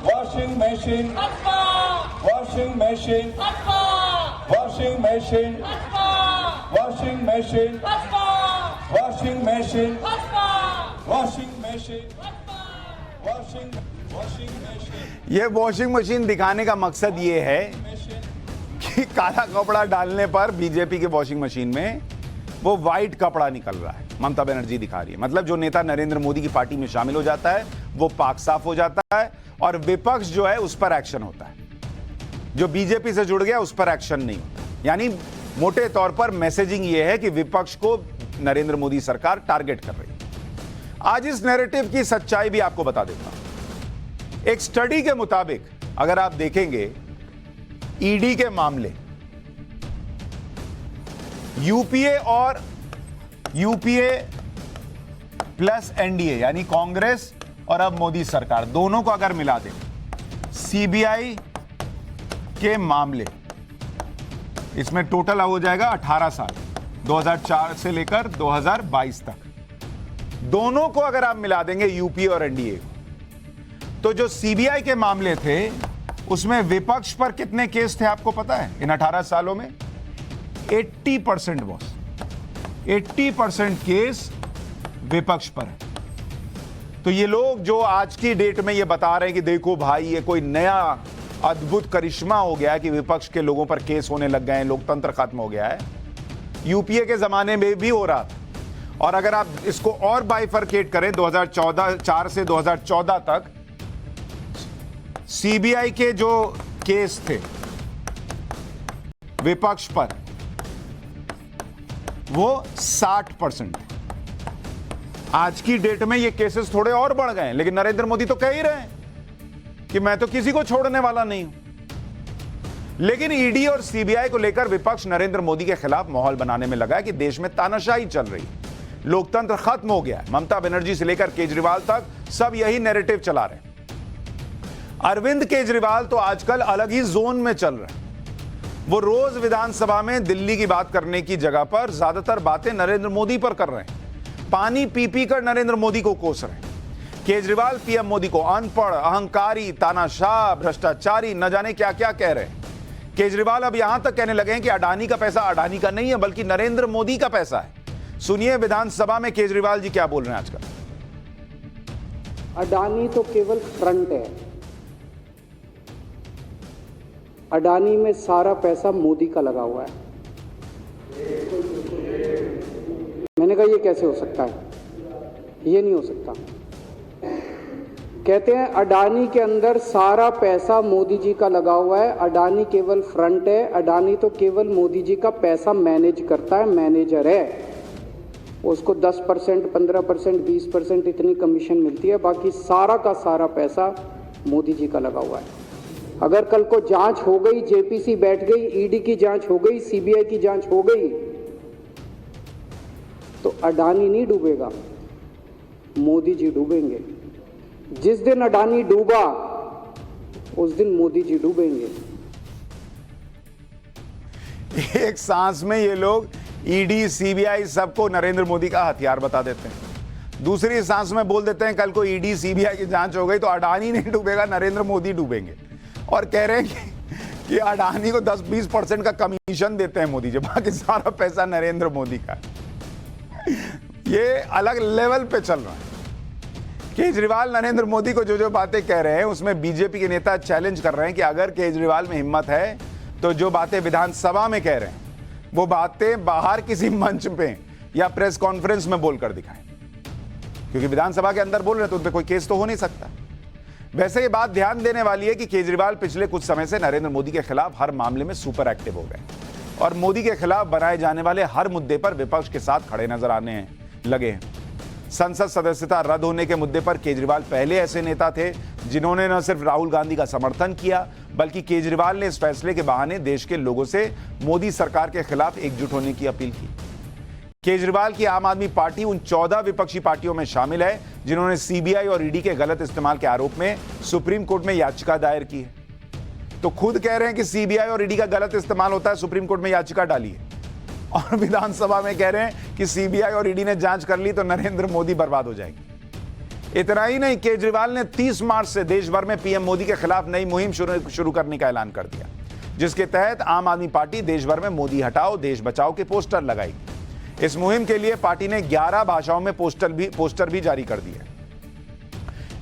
washing machine, washing machine, washing machine, washing machine, washing machine, washing machine, washing machine। ये वॉशिंग मशीन दिखाने का मकसद ये है कि काला कपड़ा डालने पर बीजेपी के वॉशिंग मशीन में वो व्हाइट कपड़ा निकल रहा है। ममता बनर्जी दिखा रही है, मतलब जो नेता नरेंद्र मोदी की पार्टी में शामिल हो जाता है वो पाक साफ हो जाता है और विपक्ष जो है उस पर एक्शन होता है। जो बीजेपी से जुड़ गया उस पर एक्शन नहीं होता। यानी मोटे तौर पर मैसेजिंग ये है कि विपक्ष को नरेंद्र मोदी सरकार टारगेट कर रही है। आज इस नैरेटिव की सच्चाई भी आपको बता देता हूं। एक स्टडी के मुताबिक अगर आप देखेंगे ईडी के मामले, यूपीए प्लस एनडीए यानी कांग्रेस और अब मोदी सरकार दोनों को अगर मिला दें, सीबीआई के मामले इसमें टोटल हो जाएगा 18 साल, 2004 से लेकर 2022 तक। दोनों को अगर आप मिला देंगे यूपीए और एनडीए को, तो जो सीबीआई के मामले थे उसमें विपक्ष पर कितने केस थे आपको पता है? इन 18 सालों में 80% बॉस, 80% केस विपक्ष पर है। तो ये लोग जो आज की डेट में ये बता रहे हैं कि देखो भाई ये कोई नया अद्भुत करिश्मा हो गया है कि विपक्ष के लोगों पर केस होने लग गए हैं, लोकतंत्र खत्म हो गया है, यूपीए के जमाने में भी हो रहा था। और अगर आप इसको और बाइफरकेट करें 2014 से 2014 तक सीबीआई के जो केस थे विपक्ष पर वो 60%। आज की डेट में ये केसेस थोड़े और बढ़ गए हैं, लेकिन नरेंद्र मोदी तो कह ही रहे हैं कि मैं तो किसी को छोड़ने वाला नहीं हूं। लेकिन ईडी और सीबीआई को लेकर विपक्ष नरेंद्र मोदी के खिलाफ माहौल बनाने में लगा है कि देश में तानाशाही चल रही है, लोकतंत्र खत्म हो गया है। ममता बनर्जी से लेकर केजरीवाल तक सब यही नैरेटिव चला रहे हैं। अरविंद केजरीवाल तो आजकल अलग ही जोन में चल रहे हैं। वो रोज विधानसभा में दिल्ली की बात करने की जगह पर ज्यादातर बातें नरेंद्र मोदी पर कर रहे हैं। पानी पी पी कर नरेंद्र मोदी को कोस रहे हैं। केजरीवाल पीएम मोदी को अनपढ़, अहंकारी, तानाशाह, भ्रष्टाचारी, न जाने क्या क्या कह रहे हैं। केजरीवाल अब यहां तक कहने लगे हैं कि अडानी का पैसा अडानी का नहीं है बल्कि नरेंद्र मोदी का पैसा है। सुनिए विधानसभा में केजरीवाल जी क्या बोल रहे हैं आजकल। अडानी तो केवल फ्रंट है। अडानी में सारा पैसा मोदी का लगा हुआ है। मैंने कहा ये कैसे हो सकता है? ये नहीं हो सकता। कहते हैं अडानी के अंदर सारा पैसा मोदी जी का लगा हुआ है। अडानी केवल फ्रंट है। अडानी तो केवल मोदी जी का पैसा मैनेज करता है, मैनेजर है। उसको 10%, 15%, 20% इतनी कमीशन मिलती है, बाकी सारा का सारा पैसा मोदी जी का लगा हुआ है। अगर कल को जांच हो गई, जेपीसी बैठ गई, ईडी की जांच हो गई, सीबीआई की जांच हो गई, तो अडानी नहीं डूबेगा, मोदी जी डूबेंगे। जिस दिन अडानी डूबा उस दिन मोदी जी डूबेंगे। एक सांस में ये लोग ईडी, सीबीआई सबको नरेंद्र मोदी का हथियार बता देते हैं। दूसरी सांस में बोल देते हैं कल को ईडी, सीबीआई की जांच हो गई तो अडानी नहीं डूबेगा, नरेंद्र मोदी डूबेंगे। और कह रहे हैं कि अडानी को 10-20% का कमीशन देते हैं मोदी जी, बाकी सारा पैसा नरेंद्र मोदी का। ये अलग लेवल पे चल रहा है। केजरीवाल नरेंद्र मोदी को जो जो बातें कह रहे हैं उसमें बीजेपी के नेता चैलेंज कर रहे हैं कि अगर केजरीवाल में हिम्मत है तो जो बातें विधानसभा में कह रहे हैं वो बातें बाहर किसी मंच पे या प्रेस कॉन्फ्रेंस में बोलकर दिखाएं, क्योंकि विधानसभा के अंदर बोल रहे हैं तो उन पे कोई केस तो हो नहीं सकता। वैसे ये बात ध्यान देने वाली है कि केजरीवाल पिछले कुछ समय से नरेंद्र मोदी के खिलाफ हर मामले में सुपर एक्टिव हो गए और मोदी के खिलाफ बनाए जाने वाले हर मुद्दे पर विपक्ष के साथ खड़े नजर आने लगे हैं। संसद सदस्यता रद्द होने के मुद्दे पर केजरीवाल पहले ऐसे नेता थे जिन्होंने न सिर्फ राहुल गांधी का समर्थन किया, बल्कि केजरीवाल ने इस फैसले के बहाने देश के लोगों से मोदी सरकार के खिलाफ एकजुट होने की अपील की। केजरीवाल की आम आदमी पार्टी उन 14 विपक्षी पार्टियों में शामिल है जिन्होंने सीबीआई और ईडी के गलत इस्तेमाल के आरोप में सुप्रीम कोर्ट में याचिका दायर की है। तो खुद कह रहे हैं कि सीबीआई और ईडी का गलत इस्तेमाल होता है, सुप्रीम कोर्ट में याचिका डाली है, और विधानसभा में कह रहे हैं कि सीबीआई और ईडी ने जांच कर ली तो नरेंद्र मोदी बर्बाद हो जाएंगे। इतना ही नहीं, केजरीवाल ने 30 मार्च से देश भर में पीएम मोदी के खिलाफ नई मुहिम शुरू करने का ऐलान कर दिया, जिसके तहत आम आदमी पार्टी देश भर में मोदी हटाओ देश बचाओ के पोस्टर लगाई। इस मुहिम के लिए पार्टी ने 11 भाषाओं में पोस्टर भी जारी कर दिए।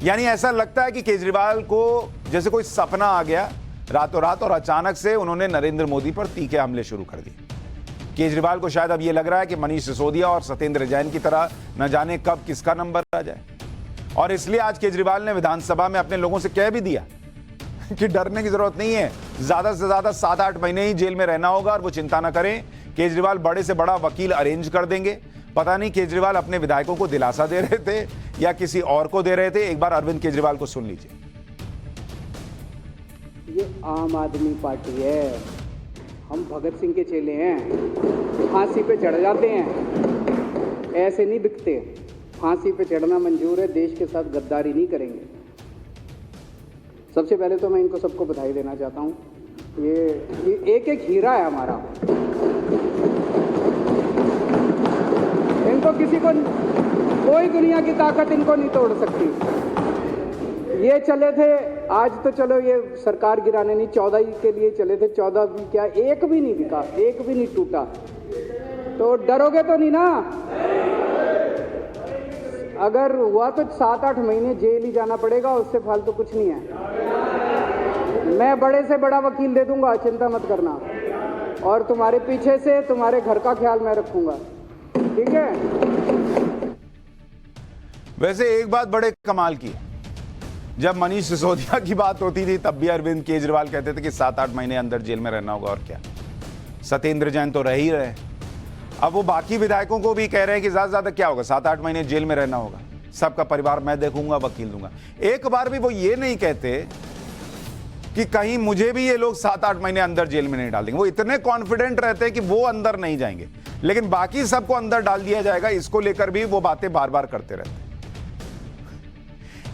यानी ऐसा लगता है कि केजरीवाल को जैसे कोई सपना आ गया रातों रात और अचानक से उन्होंने नरेंद्र मोदी पर तीखे हमले शुरू कर दिए। केजरीवाल को शायद अब यह लग रहा है कि मनीष सिसोदिया और सत्येंद्र जैन की तरह न जाने कब किसका नंबर आ जाए, और इसलिए आज केजरीवाल ने विधानसभा में अपने लोगों से कह भी दिया कि डरने की जरूरत नहीं है, ज्यादा से ज्यादा 7-8 महीने ही जेल में रहना होगा और वो चिंता न करें, केजरीवाल बड़े से बड़ा वकील अरेंज कर देंगे। पता नहीं केजरीवाल अपने विधायकों को दिलासा दे रहे थे या किसी और को दे रहे थे। एक बार अरविंद केजरीवाल को सुन लीजिए। ये आम आदमी पार्टी है, हम भगत सिंह के चेले हैं, फांसी पे चढ़ जाते हैं, ऐसे नहीं बिकते। फांसी पे चढ़ना मंजूर है, देश के साथ गद्दारी नहीं करेंगे। सबसे पहले तो मैं इनको सबको बधाई देना चाहता हूँ। ये एक एक हीरा है हमारा। इनको किसी को, कोई दुनिया की ताकत इनको नहीं तोड़ सकती। ये चले थे, आज तो चलो ये सरकार गिराने नहीं, 14 के लिए चले थे, 14 भी क्या, एक भी नहीं बिका, एक भी नहीं टूटा। तो डरोगे तो नहीं ना? अगर हुआ तो 7-8 महीने जेल ही जाना पड़ेगा, उससे फालतू कुछ नहीं है। मैं बड़े से बड़ा वकील दे दूंगा, चिंता मत करना, और तुम्हारे पीछे से तुम्हारे घर का ख्याल मैं रखूंगा, ठीक है? वैसे एक बात बड़े कमाल की, जब मनीष सिसोदिया की बात होती थी तब भी अरविंद केजरीवाल कहते थे कि 7-8 महीने अंदर जेल में रहना होगा, और क्या, सत्येंद्र जैन तो रह ही रहे। अब वो बाकी विधायकों को भी कह रहे हैं कि ज्यादा से ज्यादा क्या होगा, 7-8 महीने जेल में रहना होगा, सबका परिवार मैं देखूंगा, वकील दूंगा। एक बार भी वो ये नहीं कहते कि कहीं मुझे भी ये लोग 7-8 महीने अंदर जेल में नहीं डाल देंगे। वो इतने कॉन्फिडेंट रहते हैं कि वो अंदर नहीं जाएंगे, लेकिन बाकी सबको अंदर डाल दिया जाएगा, इसको लेकर भी वो बातें बार बार करते रहते हैं।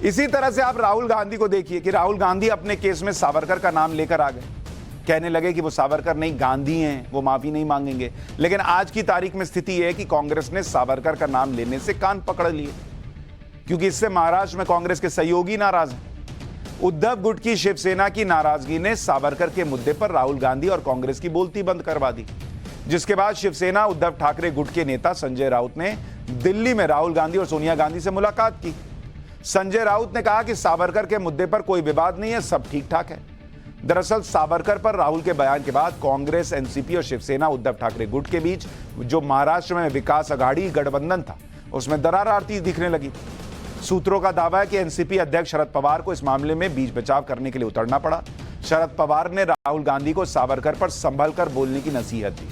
इसी तरह से आप राहुल गांधी को देखिए कि राहुल गांधी अपने केस में सावरकर का नाम लेकर आ गए, कहने लगे कि वो सावरकर नहीं गांधी हैं, वो माफी नहीं मांगेंगे। लेकिन आज की तारीख में स्थिति यह है कि कांग्रेस ने सावरकर का नाम लेने से कान पकड़ लिए, क्योंकि इससे महाराष्ट्र में कांग्रेस के सहयोगी नाराज हैं। उद्धव गुट की शिवसेना की नाराजगी ने सावरकर के मुद्दे पर राहुल गांधी और कांग्रेस की बोलती बंद करवा दी। जिसके बाद शिवसेना उद्धव ठाकरे गुट के नेता संजय राउत ने दिल्ली में राहुल गांधी और सोनिया गांधी से मुलाकात की। संजय राउत ने कहा कि सावरकर के मुद्दे पर कोई विवाद नहीं है, सब ठीक ठाक है। दरअसल सावरकर पर राहुल के बयान के बाद कांग्रेस, एनसीपी और शिवसेना उद्धव ठाकरे गुट के बीच जो महाराष्ट्र में विकास अघाड़ी गठबंधन था, उसमें दरार आती दिखने लगी। सूत्रों का दावा है कि एनसीपी अध्यक्ष शरद पवार को इस मामले में बीच बचाव करने के लिए उतरना पड़ा। शरद पवार ने राहुल गांधी को सावरकर पर संभल कर बोलने की नसीहत दी।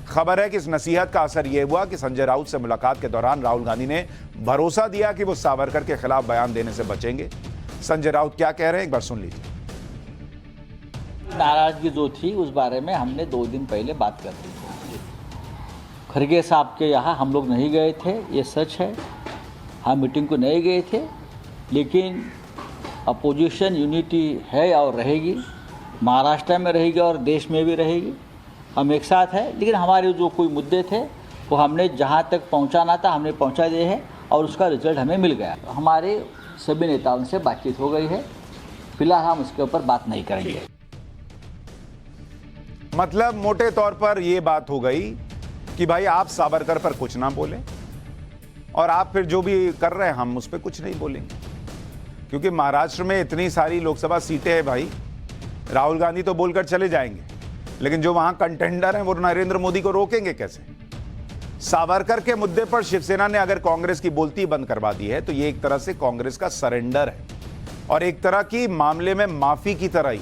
खबर है कि इस नसीहत का असर यह हुआ कि संजय राउत से मुलाकात के दौरान राहुल गांधी ने भरोसा दिया कि वो सावरकर के खिलाफ बयान देने से बचेंगे। संजय राउत क्या कह रहे हैं, एक बार सुन लीजिए। नाराजगी जो थी उस बारे में हमने 2 दिन पहले बात कर ली थी। खरगे साहब के यहाँ हम लोग नहीं गए थे, ये सच है। हम मीटिंग को नहीं गए थे, लेकिन अपोजिशन यूनिटी है और रहेगी, महाराष्ट्र में रहेगी और देश में भी रहेगी। हम एक साथ हैं, लेकिन हमारे जो कोई मुद्दे थे वो हमने जहाँ तक पहुँचाना था हमने पहुँचा दिए हैं और उसका रिजल्ट हमें मिल गया। हमारे सभी नेताओं से बातचीत हो गई है, फिलहाल हम उसके ऊपर बात नहीं करेंगे। मतलब मोटे तौर पर यह बात हो गई कि भाई आप सावरकर पर कुछ ना बोलें और आप फिर जो भी कर रहे हैं हम उस पर कुछ नहीं बोलेंगे, क्योंकि महाराष्ट्र में इतनी सारी लोकसभा सीटें हैं भाई। राहुल गांधी तो बोलकर चले जाएंगे, लेकिन जो वहां कंटेंडर हैं वो नरेंद्र मोदी को रोकेंगे कैसे? सावरकर के मुद्दे पर शिवसेना ने अगर कांग्रेस की बोलती बंद करवा दी है तो ये एक तरह से कांग्रेस का सरेंडर है और एक तरह की मामले में माफी की तरह ही।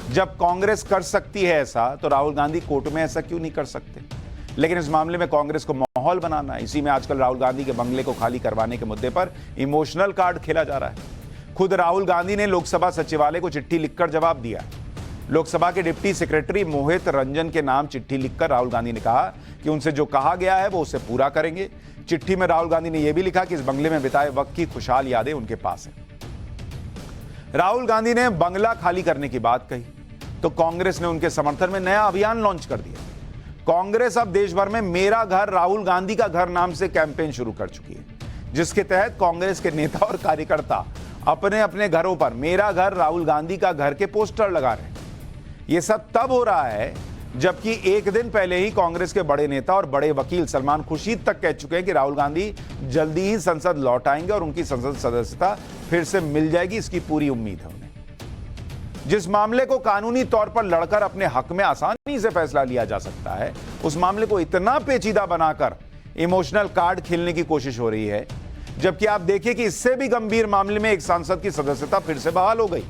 जब कांग्रेस कर सकती है ऐसा, तो राहुल गांधी कोर्ट में ऐसा क्यों नहीं कर सकते? लेकिन इस मामले में कांग्रेस को माहौल बनाना है। इसी में आजकल राहुल गांधी के बंगले को खाली करवाने के मुद्दे पर इमोशनल कार्ड खेला जा रहा है। खुद राहुल गांधी ने लोकसभा सचिवालय को चिट्ठी लिखकर जवाब दिया। लोकसभा के डिप्टी सेक्रेटरी मोहित रंजन के नाम चिट्ठी लिखकर राहुल गांधी ने कहा कि उनसे जो कहा गया है वो उसे पूरा करेंगे। चिट्ठी में राहुल गांधी ने यह भी लिखा कि इस बंगले में बिताए वक्त की खुशहाल यादें उनके पास है। राहुल गांधी ने बंगला खाली करने की बात कही तो कांग्रेस ने उनके समर्थन में नया अभियान लॉन्च कर दिया। कांग्रेस अब देश भर में मेरा घर राहुल गांधी का घर नाम से कैंपेन शुरू कर चुकी है, जिसके तहत कांग्रेस के नेता और कार्यकर्ता अपने अपने घरों पर मेरा घर राहुल गांधी का घर के पोस्टर लगा रहे हैं। यह सब तब हो रहा है जबकि एक दिन पहले ही कांग्रेस के बड़े नेता और बड़े वकील सलमान खुर्शीद तक कह चुके हैं कि राहुल गांधी जल्दी ही संसद लौट आएंगे और उनकी संसद सदस्यता फिर से मिल जाएगी, इसकी पूरी उम्मीद है उन्हें। जिस मामले को कानूनी तौर पर लड़कर अपने हक में आसानी से फैसला लिया जा सकता है, उस मामले को इतना पेचीदा बनाकर इमोशनल कार्ड खेलने की कोशिश हो रही है। जबकि आप देखिए कि इससे भी गंभीर मामले में एक सांसद की सदस्यता फिर से बहाल हो गई।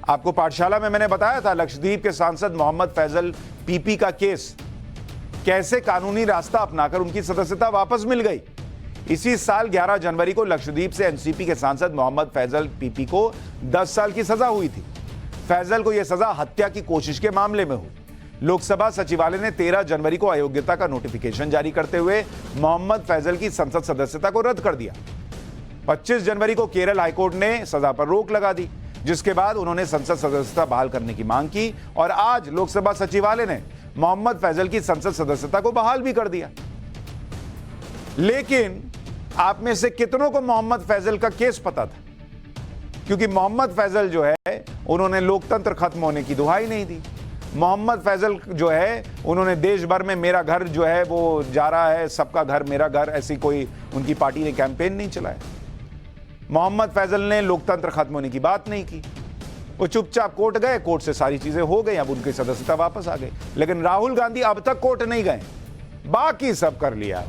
आपको पाठशाला में मैंने बताया था लक्षद्वीप के सांसद मोहम्मद फैजल पीपी का केस, कैसे कानूनी रास्ता अपनाकर उनकी सदस्यता वापस मिल गई। इसी साल 11 जनवरी को लक्षद्वीप से एनसीपी के सांसद मोहम्मद फैजल पीपी को 10 साल की सजा हुई थी। फैजल को यह सजा हत्या की कोशिश के मामले में हुई। लोकसभा सचिवालय ने 13 जनवरी को अयोग्यता का नोटिफिकेशन जारी करते हुए मोहम्मद फैजल की संसद सदस्यता को रद्द कर दिया। 25 जनवरी को केरल हाईकोर्ट ने सजा पर रोक लगा दी, जिसके बाद उन्होंने संसद सदस्यता बहाल करने की मांग की और आज लोकसभा सचिवालय ने मोहम्मद फैजल की संसद सदस्यता को बहाल भी कर दिया। लेकिन आप में से कितनों को मोहम्मद फैजल का केस पता था? क्योंकि मोहम्मद फैजल जो है उन्होंने लोकतंत्र खत्म होने की दुहाई नहीं दी। मोहम्मद फैजल जो है उन्होंने देश भर में मेरा घर जो है वो जा रहा है, सबका घर मेरा घर, ऐसी कोई उनकी पार्टी ने कैंपेन नहीं चलाया। मोहम्मद फैजल ने लोकतंत्र खत्म होने की बात नहीं की। वो चुपचाप कोर्ट गए, कोर्ट से सारी चीजें हो गई, अब उनकी सदस्यता वापस आ गई। लेकिन राहुल गांधी अब तक कोर्ट नहीं गए, बाकी सब कर लिया।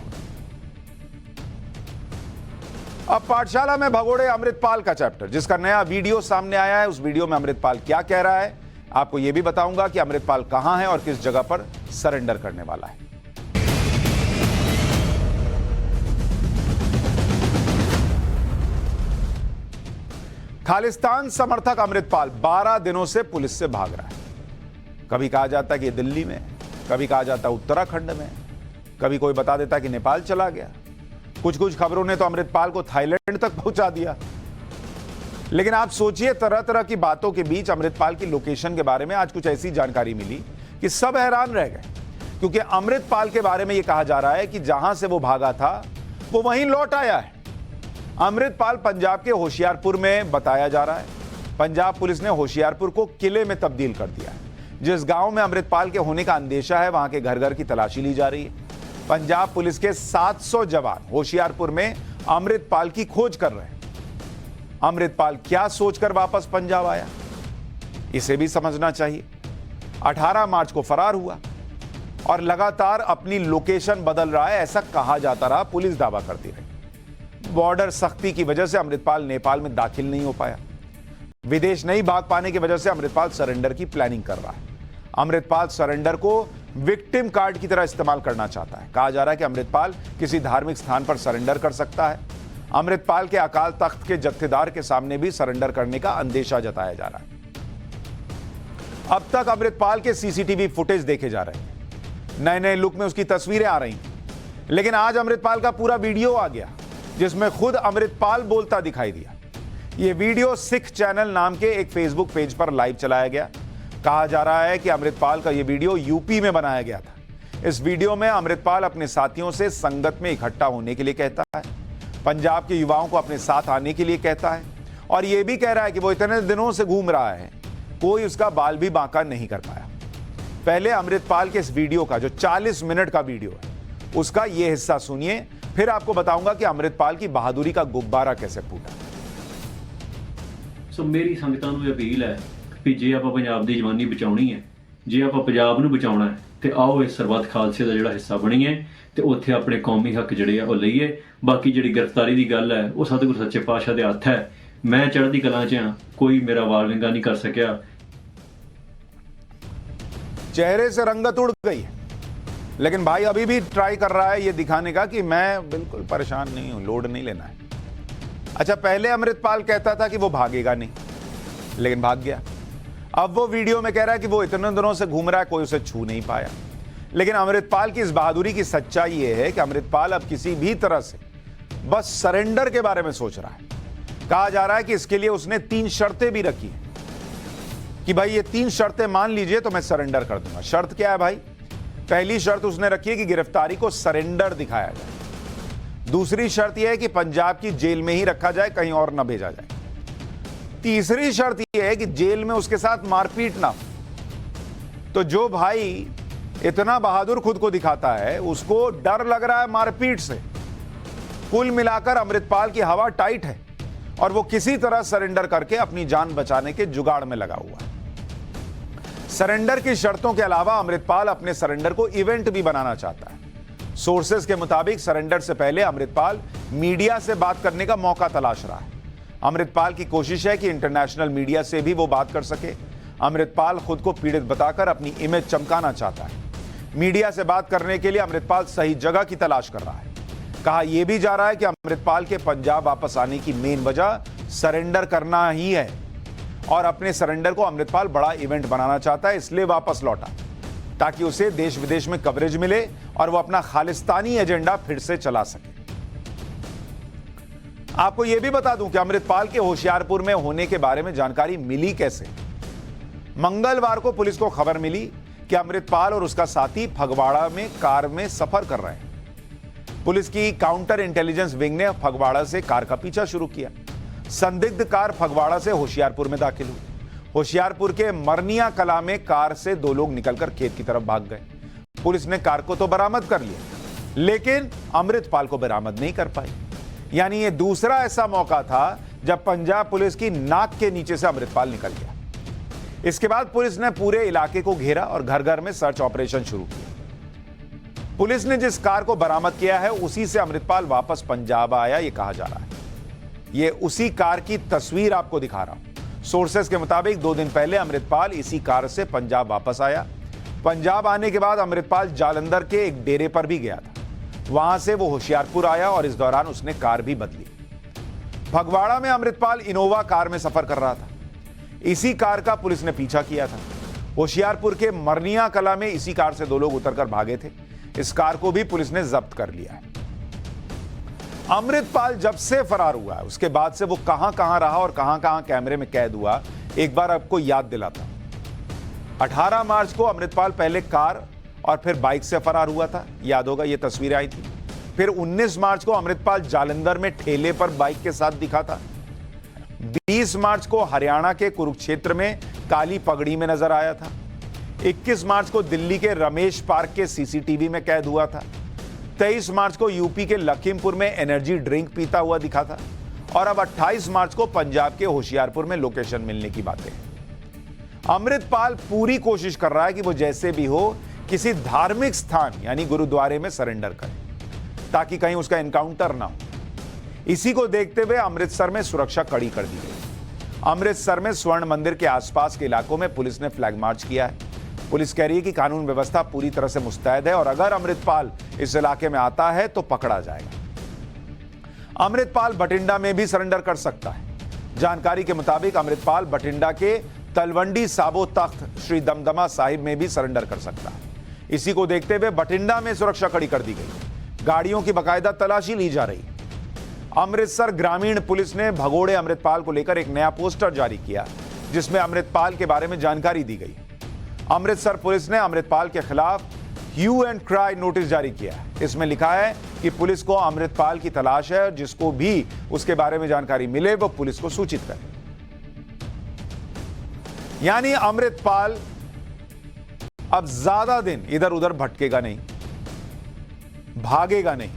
अब पाठशाला में भगोड़े अमृतपाल का चैप्टर, जिसका नया वीडियो सामने आया है। उस वीडियो में अमृतपाल क्या कह रहा है आपको यह भी बताऊंगा कि अमृतपाल कहां है और किस जगह पर सरेंडर करने वाला है। खालिस्तान समर्थक अमृतपाल 12 दिनों से पुलिस से भाग रहा है। कभी कहा जाता है कि दिल्ली में, कभी कहा जाता है उत्तराखंड में, कभी कोई बता देता है कि नेपाल चला गया। कुछ खबरों ने तो अमृतपाल को थाईलैंड तक पहुंचा दिया। लेकिन आप सोचिए, तरह तरह की बातों के बीच अमृतपाल की लोकेशन के बारे में आज कुछ ऐसी जानकारी मिली कि सब हैरान रह गए। क्योंकि अमृतपाल के बारे में यह कहा जा रहा है कि जहां से वो भागा था वो वहीं लौट आया है। अमृतपाल पंजाब के होशियारपुर में बताया जा रहा है। पंजाब पुलिस ने होशियारपुर को किले में तब्दील कर दिया है। जिस गांव में अमृतपाल के होने का अंदेशा है वहां के घर घर की तलाशी ली जा रही है। पंजाब पुलिस के 700 जवान होशियारपुर में अमृतपाल की खोज कर रहे हैं। अमृतपाल क्या सोचकर वापस पंजाब आया, इसे भी समझना चाहिए। 18 मार्च को फरार हुआ और लगातार अपनी लोकेशन बदल रहा है, ऐसा कहा जाता रहा, पुलिस दावा करती रही। बॉर्डर सख्ती की वजह से अमृतपाल नेपाल में दाखिल नहीं हो पाया। विदेश नहीं भाग पाने की वजह से अमृतपाल सरेंडर की प्लानिंग कर रहा है। अमृतपाल सरेंडर को विक्टिम कार्ड की तरह इस्तेमाल करना चाहता है। कहा जा रहा है कि अमृतपाल किसी धार्मिक स्थान पर सरेंडर कर सकता है। अमृतपाल के अकाल तख्त के जत्थेदार के सामने भी सरेंडर करने का अंदेशा जताया जा रहा है। अब तक अमृतपाल के सीसीटीवी फुटेज देखे जा रहे हैं, नए नए लुक में उसकी तस्वीरें आ रही हैं, लेकिन आज अमृतपाल का पूरा वीडियो आ गया जिसमें खुद अमृतपाल बोलता दिखाई दिया। यह वीडियो सिख चैनल नाम के एक फेसबुक पेज पर लाइव चलाया गया। कहा जा रहा है कि अमृतपाल का यह वीडियो यूपी में बनाया गया था। इस वीडियो में अमृतपाल अपने साथियों से संगत में इकट्ठा होने के लिए कहता है, पंजाब के युवाओं को अपने साथ आने के लिए कहता है और यह भी कह रहा है कि वो इतने दिनों से घूम रहा है, कोई उसका बाल भी बांका नहीं कर पाया। पहले अमृतपाल के इस वीडियो का जो 40 मिनट का वीडियो है उसका यह हिस्सा सुनिए, फिर आपको बताऊंगा कि अमृतपाल की बहादुरी का गुब्बारा कैसे फूटा। सो मेरी संगतां नूं अपील है कि जे आपां पंजाब दी जवानी बचाउणी है, जे आपां पंजाब नूं बचाउणा है ते आओ इस सरबत खालसे दा जिहड़ा हिस्सा बणीए ते उत्थे अपने कौमी हक जिहड़े आ ओह लईए। बाकी जिहड़ी गिरफ्तारी दी गल है वो सतगुरु सच्चे पातशाह दे हत्थ है। मैं चढ़दी कलां च हां, कोई मेरा वाल विंगा नहीं कर सकिया। चेहरे से रंगत उड़ गई है, लेकिन भाई अभी भी ट्राई कर रहा है ये दिखाने का कि मैं बिल्कुल परेशान नहीं हूं, लोड नहीं लेना है। अच्छा, पहले अमृतपाल कहता था कि वो भागेगा नहीं, लेकिन भाग गया। अब वो वीडियो में कह रहा है कि वो इतने दिनों से घूम रहा है, कोई उसे छू नहीं पाया। लेकिन अमृतपाल की इस बहादुरी की सच्चाई ये है कि अमृतपाल अब किसी भी तरह से बस सरेंडर के बारे में सोच रहा है। कहा जा रहा है कि इसके लिए उसने 3 शर्तें भी रखी हैं कि भाई ये 3 शर्तें मान लीजिए तो मैं सरेंडर कर दूंगा। शर्त क्या है भाई? पहली शर्त उसने रखी है कि गिरफ्तारी को सरेंडर दिखाया जाए। दूसरी शर्त यह है कि पंजाब की जेल में ही रखा जाए, कहीं और न भेजा जाए। तीसरी शर्त यह है कि जेल में उसके साथ मारपीट ना हो। तो जो भाई इतना बहादुर खुद को दिखाता है उसको डर लग रहा है मारपीट से। कुल मिलाकर अमृतपाल की हवा टाइट है और वो किसी तरह सरेंडर करके अपनी जान बचाने के जुगाड़ में लगा हुआ है। सरेंडर की शर्तों के अलावा अमृतपाल अपने सरेंडर को इवेंट भी बनाना चाहता है। सोर्सेस के मुताबिक सरेंडर से पहले अमृतपाल मीडिया से बात करने का मौका तलाश रहा है। अमृतपाल की कोशिश है कि इंटरनेशनल मीडिया से भी वो बात कर सके। अमृतपाल खुद को पीड़ित बताकर अपनी इमेज चमकाना चाहता है। मीडिया से बात करने के लिए अमृतपाल सही जगह की तलाश कर रहा है। कहा यह भी जा रहा है कि अमृतपाल के पंजाब वापस आने की मेन वजह सरेंडर करना ही है और अपने सरेंडर को अमृतपाल बड़ा इवेंट बनाना चाहता है, इसलिए वापस लौटा ताकि उसे देश विदेश में कवरेज मिले और वो अपना खालिस्तानी एजेंडा फिर से चला सके। आपको यह भी बता दूं कि अमृतपाल के होशियारपुर में होने के बारे में जानकारी मिली कैसे। मंगलवार को पुलिस को खबर मिली कि अमृतपाल और उसका साथी फगवाड़ा में कार में सफर कर रहे हैं। पुलिस की काउंटर इंटेलिजेंस विंग ने फगवाड़ा से कार का पीछा शुरू किया। संदिग्ध कार फगवाड़ा से होशियारपुर में दाखिल हुई। होशियारपुर के मरनिया कला में कार से 2 लोग निकलकर खेत की तरफ भाग गए। पुलिस ने कार को तो बरामद कर लिया, लेकिन अमृतपाल को बरामद नहीं कर पाई। यानी ये दूसरा ऐसा मौका था जब पंजाब पुलिस की नाक के नीचे से अमृतपाल निकल गया। इसके बाद पुलिस ने पूरे इलाके को घेरा और घर घर में सर्च ऑपरेशन शुरू किया। पुलिस ने जिस कार को बरामद किया है उसी से अमृतपाल वापस पंजाब आया, यह कहा जा रहा है। यह उसी कार की तस्वीर आपको दिखा रहा हूं। सोर्सेस के मुताबिक 2 दिन पहले अमृतपाल इसी कार से पंजाब वापस आया। पंजाब आने के बाद अमृतपाल जालंधर के एक डेरे पर भी गया था। वहां से वो होशियारपुर आया और इस दौरान उसने कार भी बदली। फगवाड़ा में अमृतपाल इनोवा कार में सफर कर रहा था। इसी कार का पुलिस ने पीछा किया था। होशियारपुर के मरनिया कला में इसी कार से 2 लोग उतरकर भागे थे। इस कार को भी पुलिस ने जब्त कर लिया है। अमृतपाल जब से फरार हुआ है उसके बाद से वो कहां कहां रहा और कहां कहां कैमरे में कैद हुआ, एक बार आपको याद दिलाता हूं। 18 मार्च को अमृतपाल पहले कार और फिर बाइक से फरार हुआ था, याद होगा ये तस्वीरें आई थी। फिर 19 मार्च को अमृतपाल जालंधर में ठेले पर बाइक के साथ दिखा था। 20 मार्च को हरियाणा के कुरुक्षेत्र में काली पगड़ी में नजर आया था। 21 मार्च को दिल्ली के रमेश पार्क के सीसीटीवी में कैद हुआ था। 23 मार्च को यूपी के लखीमपुर में एनर्जी ड्रिंक पीता हुआ दिखा था और अब 28 मार्च को पंजाब के होशियारपुर में लोकेशन मिलने की बातें हैं। अमृतपाल पूरी कोशिश कर रहा है कि वो जैसे भी हो किसी धार्मिक स्थान यानी गुरुद्वारे में सरेंडर करे ताकि कहीं उसका एनकाउंटर ना हो। इसी को देखते हुए अमृतसर में सुरक्षा कड़ी कर दी गई। अमृतसर में स्वर्ण मंदिर के आसपास के इलाकों में पुलिस ने फ्लैग मार्च किया है। पुलिस कह रही है कि कानून व्यवस्था पूरी तरह से मुस्तैद है और अगर अमृतपाल इस इलाके में आता है तो पकड़ा जाएगा। अमृतपाल बठिंडा में भी सरेंडर कर सकता है। जानकारी के मुताबिक अमृतपाल बठिंडा के तलवंडी साबो तख्त श्री दमदमा साहिब में भी सरेंडर कर सकता है। इसी को देखते हुए बठिंडा में सुरक्षा कड़ी कर दी गई। गाड़ियों की बाकायदा तलाशी ली जा रही। अमृतसर ग्रामीण पुलिस ने भगोड़े अमृतपाल को लेकर एक नया पोस्टर जारी किया जिसमें अमृतपाल के बारे में जानकारी दी गई। अमृतसर पुलिस ने अमृतपाल के खिलाफ ह्यू एंड क्राई नोटिस जारी किया है। इसमें लिखा है कि पुलिस को अमृतपाल की तलाश है और जिसको भी उसके बारे में जानकारी मिले वो पुलिस को सूचित करे। यानी अमृतपाल अब ज्यादा दिन इधर उधर भटकेगा नहीं, भागेगा नहीं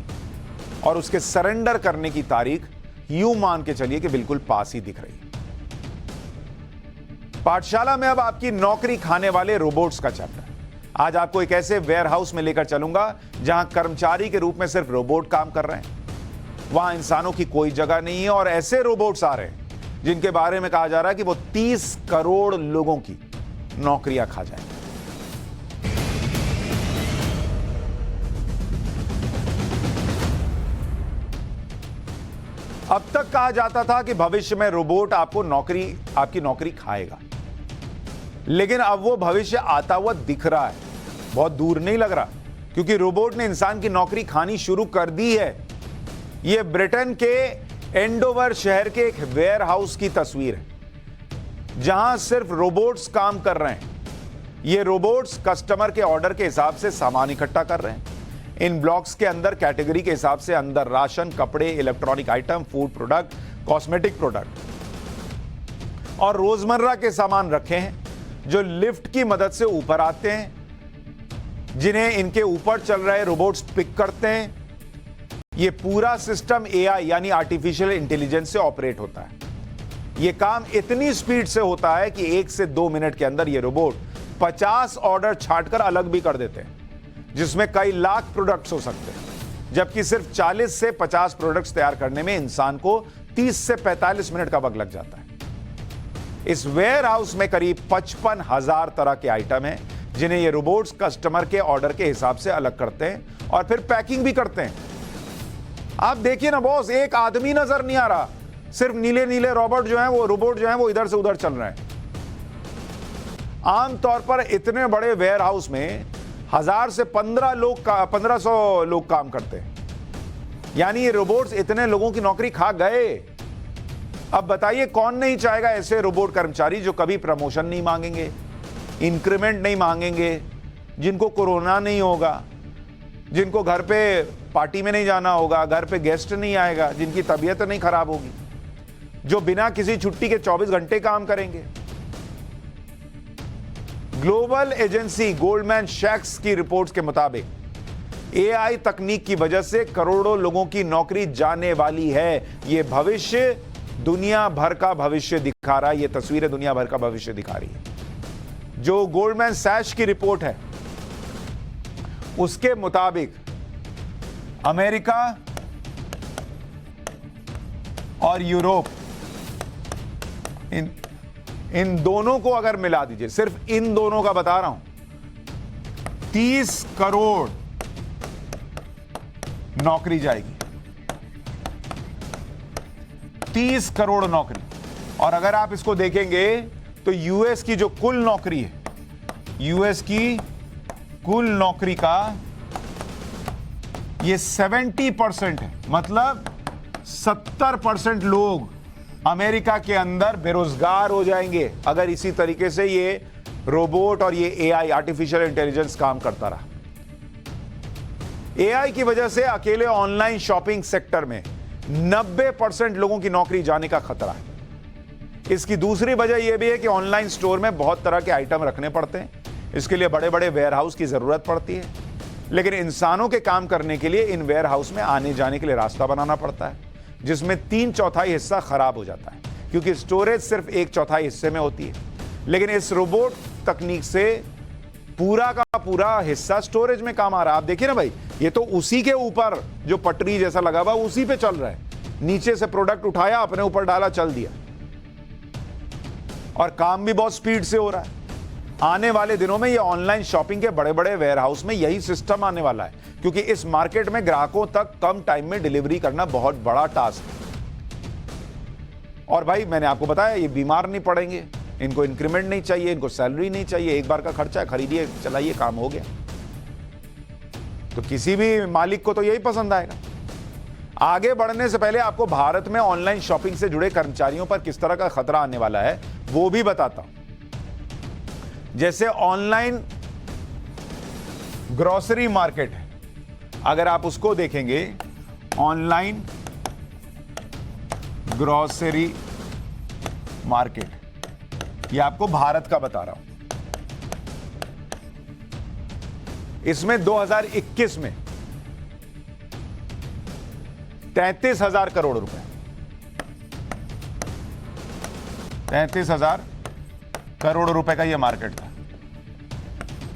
और उसके सरेंडर करने की तारीख यूं मान के चलिए कि बिल्कुल पास ही दिख रही है। पाठशाला में अब आपकी नौकरी खाने वाले रोबोट्स का चैप्टर। आज आपको एक ऐसे वेयर हाउस में लेकर चलूंगा जहां कर्मचारी के रूप में सिर्फ रोबोट काम कर रहे हैं। वहां इंसानों की कोई जगह नहीं है और ऐसे रोबोट्स आ रहे हैं जिनके बारे में कहा जा रहा है कि वो 30 करोड़ लोगों की नौकरियां खा जाएंगे। अब तक कहा जाता था कि भविष्य में रोबोट आपकी नौकरी खाएगा, लेकिन अब वो भविष्य आता हुआ दिख रहा है। बहुत दूर नहीं लग रहा क्योंकि रोबोट ने इंसान की नौकरी खानी शुरू कर दी है। यह ब्रिटेन के एंडोवर शहर के एक वेयर हाउस की तस्वीर है जहां सिर्फ रोबोट्स काम कर रहे हैं। ये रोबोट्स कस्टमर के ऑर्डर के हिसाब से सामान इकट्ठा कर रहे हैं। इन ब्लॉक्स के अंदर कैटेगरी के हिसाब से अंदर राशन, कपड़े, electronic item, food product, cosmetic product और रोजमर्रा के सामान रखे हैं जो लिफ्ट की मदद से ऊपर आते हैं, जिन्हें इनके ऊपर चल रहे रोबोट्स पिक करते हैं। यह पूरा सिस्टम एआई यानी आर्टिफिशियल इंटेलिजेंस से ऑपरेट होता है। यह काम इतनी स्पीड से होता है कि 1 से 2 मिनट के अंदर यह रोबोट 50 ऑर्डर छांटकर अलग भी कर देते हैं, जिसमें कई लाख प्रोडक्ट्स हो सकते हैं, जबकि सिर्फ 40 से 50 प्रोडक्ट्स तैयार करने में इंसान को 30 से 45 मिनट का वक्त लग जाता है। इस वेयर हाउस में करीब 55,000 तरह के आइटम हैं जिन्हें ये रोबोट्स कस्टमर के ऑर्डर के हिसाब से अलग करते हैं और फिर पैकिंग भी करते हैं। आप देखिए ना बॉस, एक आदमी नजर नहीं आ रहा, सिर्फ नीले नीले रोबोट जो हैं वो इधर से उधर चल रहे हैं। आमतौर पर इतने बड़े वेयर हाउस में 1000 से 1500 लोग काम करते हैं, यानी ये रोबोट्स इतने लोगों की नौकरी खा गए। अब बताइए कौन नहीं चाहेगा ऐसे रोबोट कर्मचारी जो कभी प्रमोशन नहीं मांगेंगे, इंक्रीमेंट नहीं मांगेंगे, जिनको कोरोना नहीं होगा, जिनको घर पे पार्टी में नहीं जाना होगा, घर पे गेस्ट नहीं आएगा, जिनकी तबीयत नहीं खराब होगी, जो बिना किसी छुट्टी के 24 घंटे काम करेंगे। ग्लोबल एजेंसी गोल्डमैन सैक्स की रिपोर्ट्स के मुताबिक एआई तकनीक की वजह से करोड़ों लोगों की नौकरी जाने वाली है। यह भविष्य दुनिया भर का भविष्य दिखा रहा है। यह तस्वीरें दुनिया भर का भविष्य दिखा रही है। जो गोल्डमैन सैक्स की रिपोर्ट है उसके मुताबिक अमेरिका और यूरोप, इन दोनों को अगर मिला दीजिए, सिर्फ इन दोनों का बता रहा हूं, 30 करोड़ नौकरी जाएगी। 30 करोड़ नौकरी। और अगर आप इसको देखेंगे तो यूएस की जो कुल नौकरी है, यूएस की कुल नौकरी का ये 70% है। मतलब 70% लोग अमेरिका के अंदर बेरोजगार हो जाएंगे अगर इसी तरीके से ये रोबोट और ये एआई आर्टिफिशियल इंटेलिजेंस काम करता रहा। एआई की वजह से अकेले ऑनलाइन शॉपिंग सेक्टर में 90% लोगों की नौकरी जाने का खतरा है। इसकी दूसरी वजह यह भी है कि ऑनलाइन स्टोर में बहुत तरह के आइटम रखने पड़ते हैं। इसके लिए बड़े बड़े वेयर हाउस की ज़रूरत पड़ती है, लेकिन इंसानों के काम करने के लिए इन वेयर हाउस में आने जाने के लिए रास्ता बनाना पड़ता है, जिसमें 3/4 हिस्सा खराब हो जाता है, क्योंकि स्टोरेज सिर्फ 1/4 हिस्से में होती है। लेकिन इस रोबोट तकनीक से पूरा का पूरा हिस्सा स्टोरेज में काम आ रहा है। आप देखिए ना भाई, ये तो उसी के ऊपर जो पटरी जैसा लगा हुआ उसी पे चल रहा है, नीचे से प्रोडक्ट उठाया, अपने ऊपर डाला, चल दिया, और काम भी बहुत स्पीड से हो रहा है। आने वाले दिनों में ये ऑनलाइन शॉपिंग के बड़े बड़े वेयर हाउस में यही सिस्टम आने वाला है, क्योंकि इस मार्केट में ग्राहकों तक कम टाइम में डिलीवरी करना बहुत बड़ा टास्क है। और भाई मैंने आपको बताया, ये बीमार नहीं पड़ेंगे, इनको इंक्रीमेंट नहीं चाहिए, इनको सैलरी नहीं चाहिए, एक बार का खर्चा है, खरीदिए चलाइए, काम हो गया। तो किसी भी मालिक को तो यही पसंद आएगा। आगे बढ़ने से पहले आपको भारत में ऑनलाइन शॉपिंग से जुड़े कर्मचारियों पर किस तरह का खतरा आने वाला है वो भी बताता हूं। जैसे ऑनलाइन ग्रोसरी मार्केट है, अगर आप उसको देखेंगे, ऑनलाइन ग्रोसरी मार्केट, ये आपको भारत का बता रहा हूं। इसमें 2021 में 33,000 करोड़ रुपए, 33,000 करोड़ रुपए का यह मार्केट था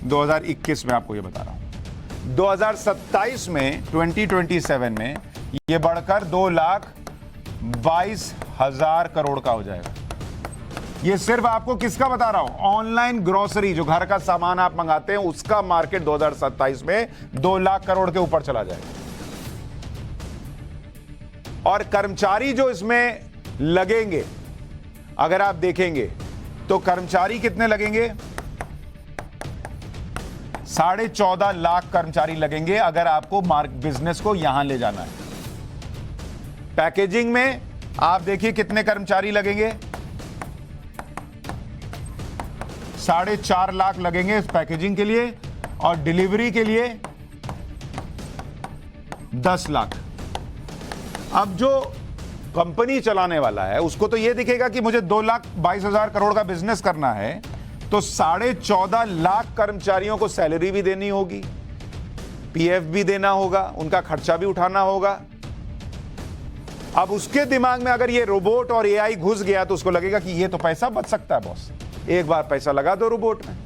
2021 में, आपको यह बता रहा हूं। 2027 में 2027 में यह बढ़कर 2,22,000 करोड़ का हो जाएगा। ये सिर्फ आपको किसका बता रहा हूं, ऑनलाइन ग्रोसरी, जो घर का सामान आप मंगाते हैं, उसका मार्केट 2027 में 2 लाख करोड़ के ऊपर चला जाएगा। और कर्मचारी जो इसमें लगेंगे, अगर आप देखेंगे तो कर्मचारी कितने लगेंगे, 14.5 लाख कर्मचारी लगेंगे अगर आपको बिजनेस को यहां ले जाना है। पैकेजिंग में आप देखिए कितने कर्मचारी लगेंगे, 4.5 लाख लगेंगे इस पैकेजिंग के लिए, और डिलीवरी के लिए 10 लाख। अब जो कंपनी चलाने वाला है उसको तो यह दिखेगा कि मुझे 2,22,000 करोड़ का बिजनेस करना है, तो 14.5 लाख कर्मचारियों को सैलरी भी देनी होगी, पीएफ भी देना होगा, उनका खर्चा भी उठाना होगा। अब उसके दिमाग में अगर ये रोबोट और एआई घुस गया तो उसको लगेगा कि ये तो पैसा बच सकता है बॉस, एक बार पैसा लगा दो रोबोट में।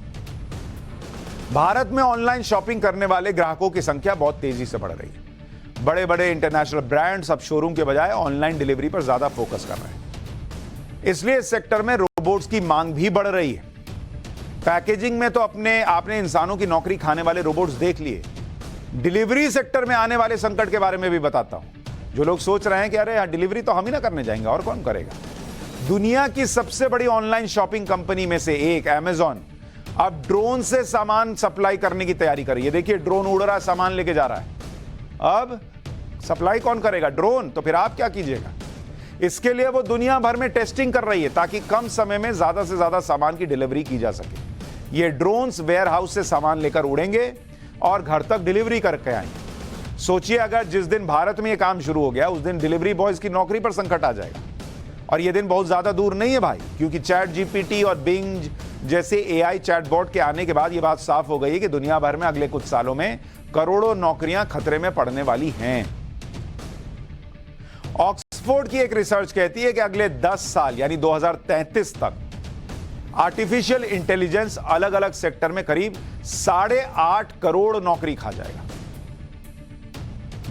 भारत में ऑनलाइन शॉपिंग करने वाले ग्राहकों की संख्या बहुत तेजी से बढ़ रही है। बड़े बड़े इंटरनेशनल ब्रांड्स अब शोरूम के बजाय ऑनलाइन डिलीवरी पर ज्यादा फोकस कर रहे हैं, इसलिए इस सेक्टर में रोबोट्स की मांग भी बढ़ रही है। पैकेजिंग में तो आपने इंसानों की नौकरी खाने वाले रोबोट्स देख लिए। डिलीवरी सेक्टर में आने वाले संकट के बारे में भी बताता हूं। जो लोग सोच रहे हैं कि अरे डिलीवरी तो हम ही ना करने जाएंगे, और कौन करेगा। दुनिया की सबसे बड़ी ऑनलाइन शॉपिंग कंपनी में से एक अमेजॉन अब ड्रोन से सामान सप्लाई करने की तैयारी कर रही है। देखिए ड्रोन उड़ रहा है, सामान लेके जा रहा है। अब सप्लाई कौन करेगा, ड्रोन। तो फिर आप क्या कीजिएगा। इसके लिए वो दुनिया भर में टेस्टिंग कर रही है ताकि कम समय में ज्यादा से ज्यादा सामान की डिलीवरी की जा सके। ये ड्रोन्स वेयर हाउस से सामान लेकर उड़ेंगे और घर तक डिलीवरी करके आएंगे। सोचिए अगर जिस दिन भारत में ये काम शुरू हो गया उस दिन डिलीवरी बॉयज की नौकरी पर संकट आ जाएगा। और ये दिन बहुत ज्यादा दूर नहीं है भाई, क्योंकि चैट जीपीटी और बिंग जैसे एआई चैटबॉट के आने के बाद ये बात साफ हो गई है कि दुनिया भर में अगले कुछ सालों में करोड़ों नौकरियां खतरे में पड़ने वाली हैं। ऑक्सफोर्ड की एक रिसर्च कहती है कि अगले 10 साल यानी 2033 तक आर्टिफिशियल इंटेलिजेंस अलग अलग सेक्टर में करीब 8.5 करोड़ नौकरी खा जाएगा।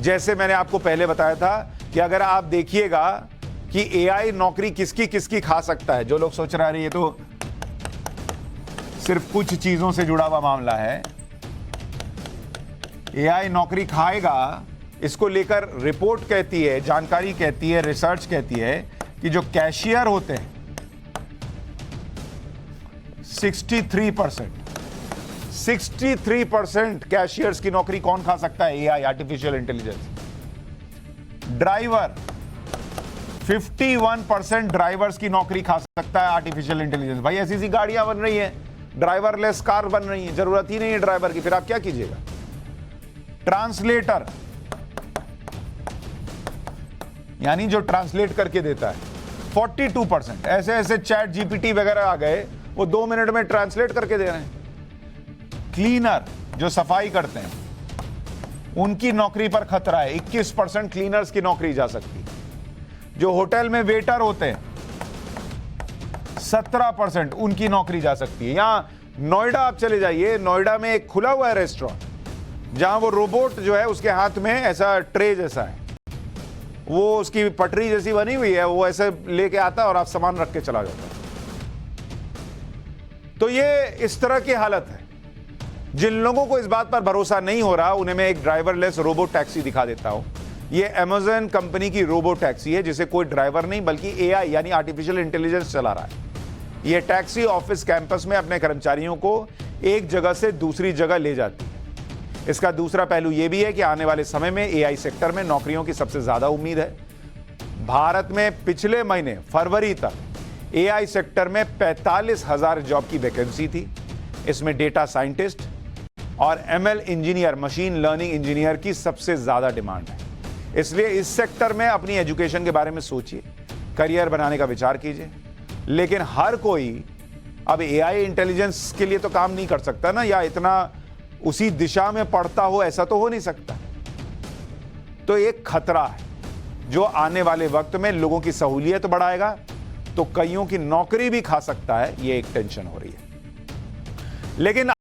जैसे मैंने आपको पहले बताया था कि अगर आप देखिएगा कि एआई नौकरी किसकी किसकी खा सकता है। जो लोग सोच रहे हैं ये तो सिर्फ कुछ चीजों से जुड़ा हुआ मामला है, एआई नौकरी खाएगा, इसको लेकर रिपोर्ट कहती है, जानकारी कहती है, रिसर्च कहती है कि जो कैशियर होते हैं 63% कैशियर्स की नौकरी कौन खा सकता है, AI artificial intelligence. Driver 51% drivers की नौकरी खा सकता है आर्टिफिशियल इंटेलिजेंस। भाई ऐसी सी गाड़ियां बन रही हैं, ड्राइवरलेस कार बन रही है, जरूरत ही नहीं है ड्राइवर की, फिर आप क्या कीजिएगा। ट्रांसलेटर यानी जो ट्रांसलेट करके देता है 42%। ऐसे ऐसे चैट जीपीटी वगैरह आ गए, वो 2 मिनट में ट्रांसलेट करके दे रहे हैं। क्लीनर जो सफाई करते हैं उनकी नौकरी पर खतरा है। 21% क्लीनर्स की नौकरी जा सकती है। जो होटल में वेटर होते हैं 17% उनकी नौकरी जा सकती है। यहां नोएडा आप चले जाइए, नोएडा में एक खुला हुआ है रेस्टोरेंट जहां वो रोबोट जो है उसके हाथ में ऐसा ट्रे जैसा है, वो उसकी पटरी जैसी बनी हुई है, वो ऐसे लेके आता है और आप सामान रख के चला जाता है। तो ये इस तरह की हालत है। जिन लोगों को इस बात पर भरोसा नहीं हो रहा उन्हें मैं एक ड्राइवरलेस रोबो टैक्सी दिखा देता हूं। ये अमेज़न कंपनी की रोबो टैक्सी है जिसे कोई ड्राइवर नहीं बल्कि एआई यानी आर्टिफिशियल इंटेलिजेंस चला रहा है। ये टैक्सी ऑफिस कैंपस में अपने कर्मचारियों को एक जगह से दूसरी जगह ले जाती है। इसका दूसरा पहलू यह भी है कि आने वाले समय में एआई सेक्टर में नौकरियों की सबसे ज्यादा उम्मीद है। भारत में पिछले महीने फरवरी तक एआई सेक्टर में 45,000 जॉब की वैकेंसी थी। इसमें डेटा साइंटिस्ट और ML engineer, machine learning engineer की सबसे ज्यादा डिमांड है। इसलिए इस सेक्टर में अपनी एजुकेशन के बारे में सोचिए, करियर बनाने का विचार कीजिए। लेकिन हर कोई अब एआई इंटेलिजेंस के लिए तो काम नहीं कर सकता ना, या इतना उसी दिशा में पढ़ता हो, ऐसा तो हो नहीं सकता। तो एक खतरा है जो आने वाले वक्त में लोगों की सहूलियत बढ़ाएगा तो कईयों की नौकरी भी खा सकता है। ये एक टेंशन हो रही है। लेकिन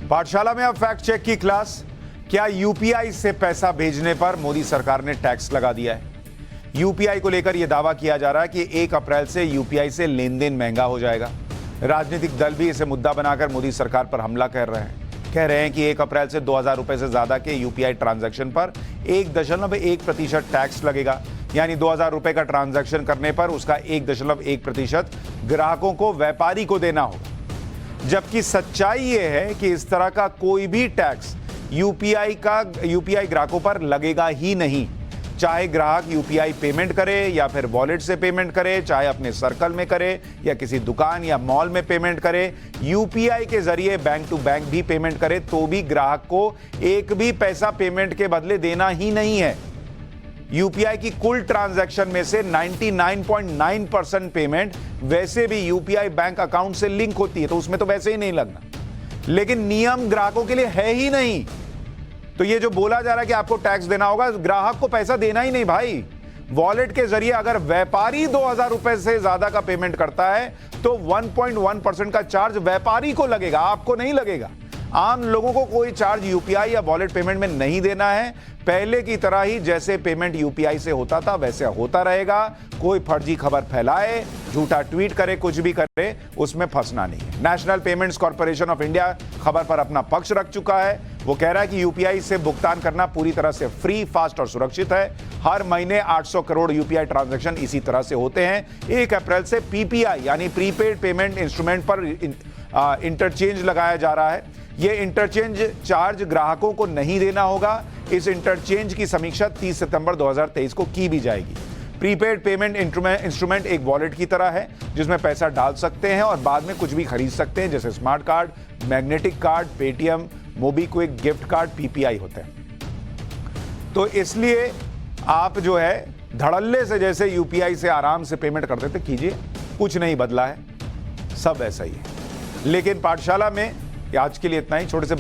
पाठशाला में अब फैक्ट चेक की क्लास। क्या यूपीआई से पैसा भेजने पर मोदी सरकार ने टैक्स लगा दिया है? यूपीआई को लेकर यह दावा किया जा रहा है कि 1 अप्रैल से यूपीआई से लेन देन महंगा हो जाएगा। राजनीतिक दल भी इसे मुद्दा बनाकर मोदी सरकार पर हमला कर रहे हैं। कह रहे हैं कि 1 अप्रैल से 2,000 रुपए से ज्यादा के यूपीआई ट्रांजैक्शन पर 1.1% टैक्स लगेगा। यानी 2,000 रुपए का ट्रांजैक्शन करने पर उसका 1.1% ग्राहकों को, व्यापारी को देना होगा। जबकि सच्चाई यह है कि इस तरह का कोई भी टैक्स यूपीआई ग्राहकों पर लगेगा ही नहीं। चाहे ग्राहक यूपीआई पेमेंट करे या फिर वॉलेट से पेमेंट करे, चाहे अपने सर्कल में करे या किसी दुकान या मॉल में पेमेंट करे, यूपीआई के जरिए बैंक टू बैंक भी पेमेंट करे, तो भी ग्राहक को एक भी पैसा पेमेंट के बदले देना ही नहीं है। यूपीआई की कुल ट्रांजैक्शन में से 99.9% पेमेंट वैसे भी यूपीआई बैंक अकाउंट से लिंक होती है, तो उसमें तो वैसे ही नहीं लगना। लेकिन नियम ग्राहकों के लिए है ही नहीं। तो ये जो बोला जा रहा है कि आपको टैक्स देना होगा, ग्राहक को पैसा देना ही नहीं भाई। वॉलेट के जरिए अगर व्यापारी 2,000 रुपए से ज्यादा का पेमेंट करता है तो 1.1% का चार्ज व्यापारी को लगेगा, आपको नहीं लगेगा। आम लोगों को कोई चार्ज यूपीआई या वॉलेट पेमेंट में नहीं देना है। पहले की तरह ही जैसे पेमेंट यूपीआई से होता था वैसे होता रहेगा। कोई फर्जी खबर फैलाए, झूठा ट्वीट करे, कुछ भी करे, उसमें फंसना नहीं है। National payments corporation of India खबर पर अपना पक्ष रख चुका है। वो कह रहा है कि यूपीआई से भुगतान करना पूरी तरह से फ्री, फास्ट और सुरक्षित है। हर महीने 800 करोड़ यूपीआई ट्रांजैक्शन इसी तरह से होते हैं। 1 अप्रैल से पीपीआई यानी प्रीपेड पेमेंट इंस्ट्रूमेंट पर इंटरचेंज लगाया जा रहा है। ये इंटरचेंज चार्ज ग्राहकों को नहीं देना होगा। इस इंटरचेंज की समीक्षा 30 सितंबर 2023 को की भी जाएगी। प्रीपेड पेमेंट इंस्ट्रूमेंट एक वॉलेट की तरह है जिसमें पैसा डाल सकते हैं और बाद में कुछ भी खरीद सकते हैं, जैसे smart card, magnetic card, Paytm, MobiKwik, gift card, PPI होते हैं। तो इसलिए आप जो है धड़ल्ले से जैसे यूपीआई से आराम से पेमेंट करते थे कीजिए, कुछ नहीं बदला है, सब ऐसा ही है। लेकिन पाठशाला में आज के लिए इतना ही। छोटे से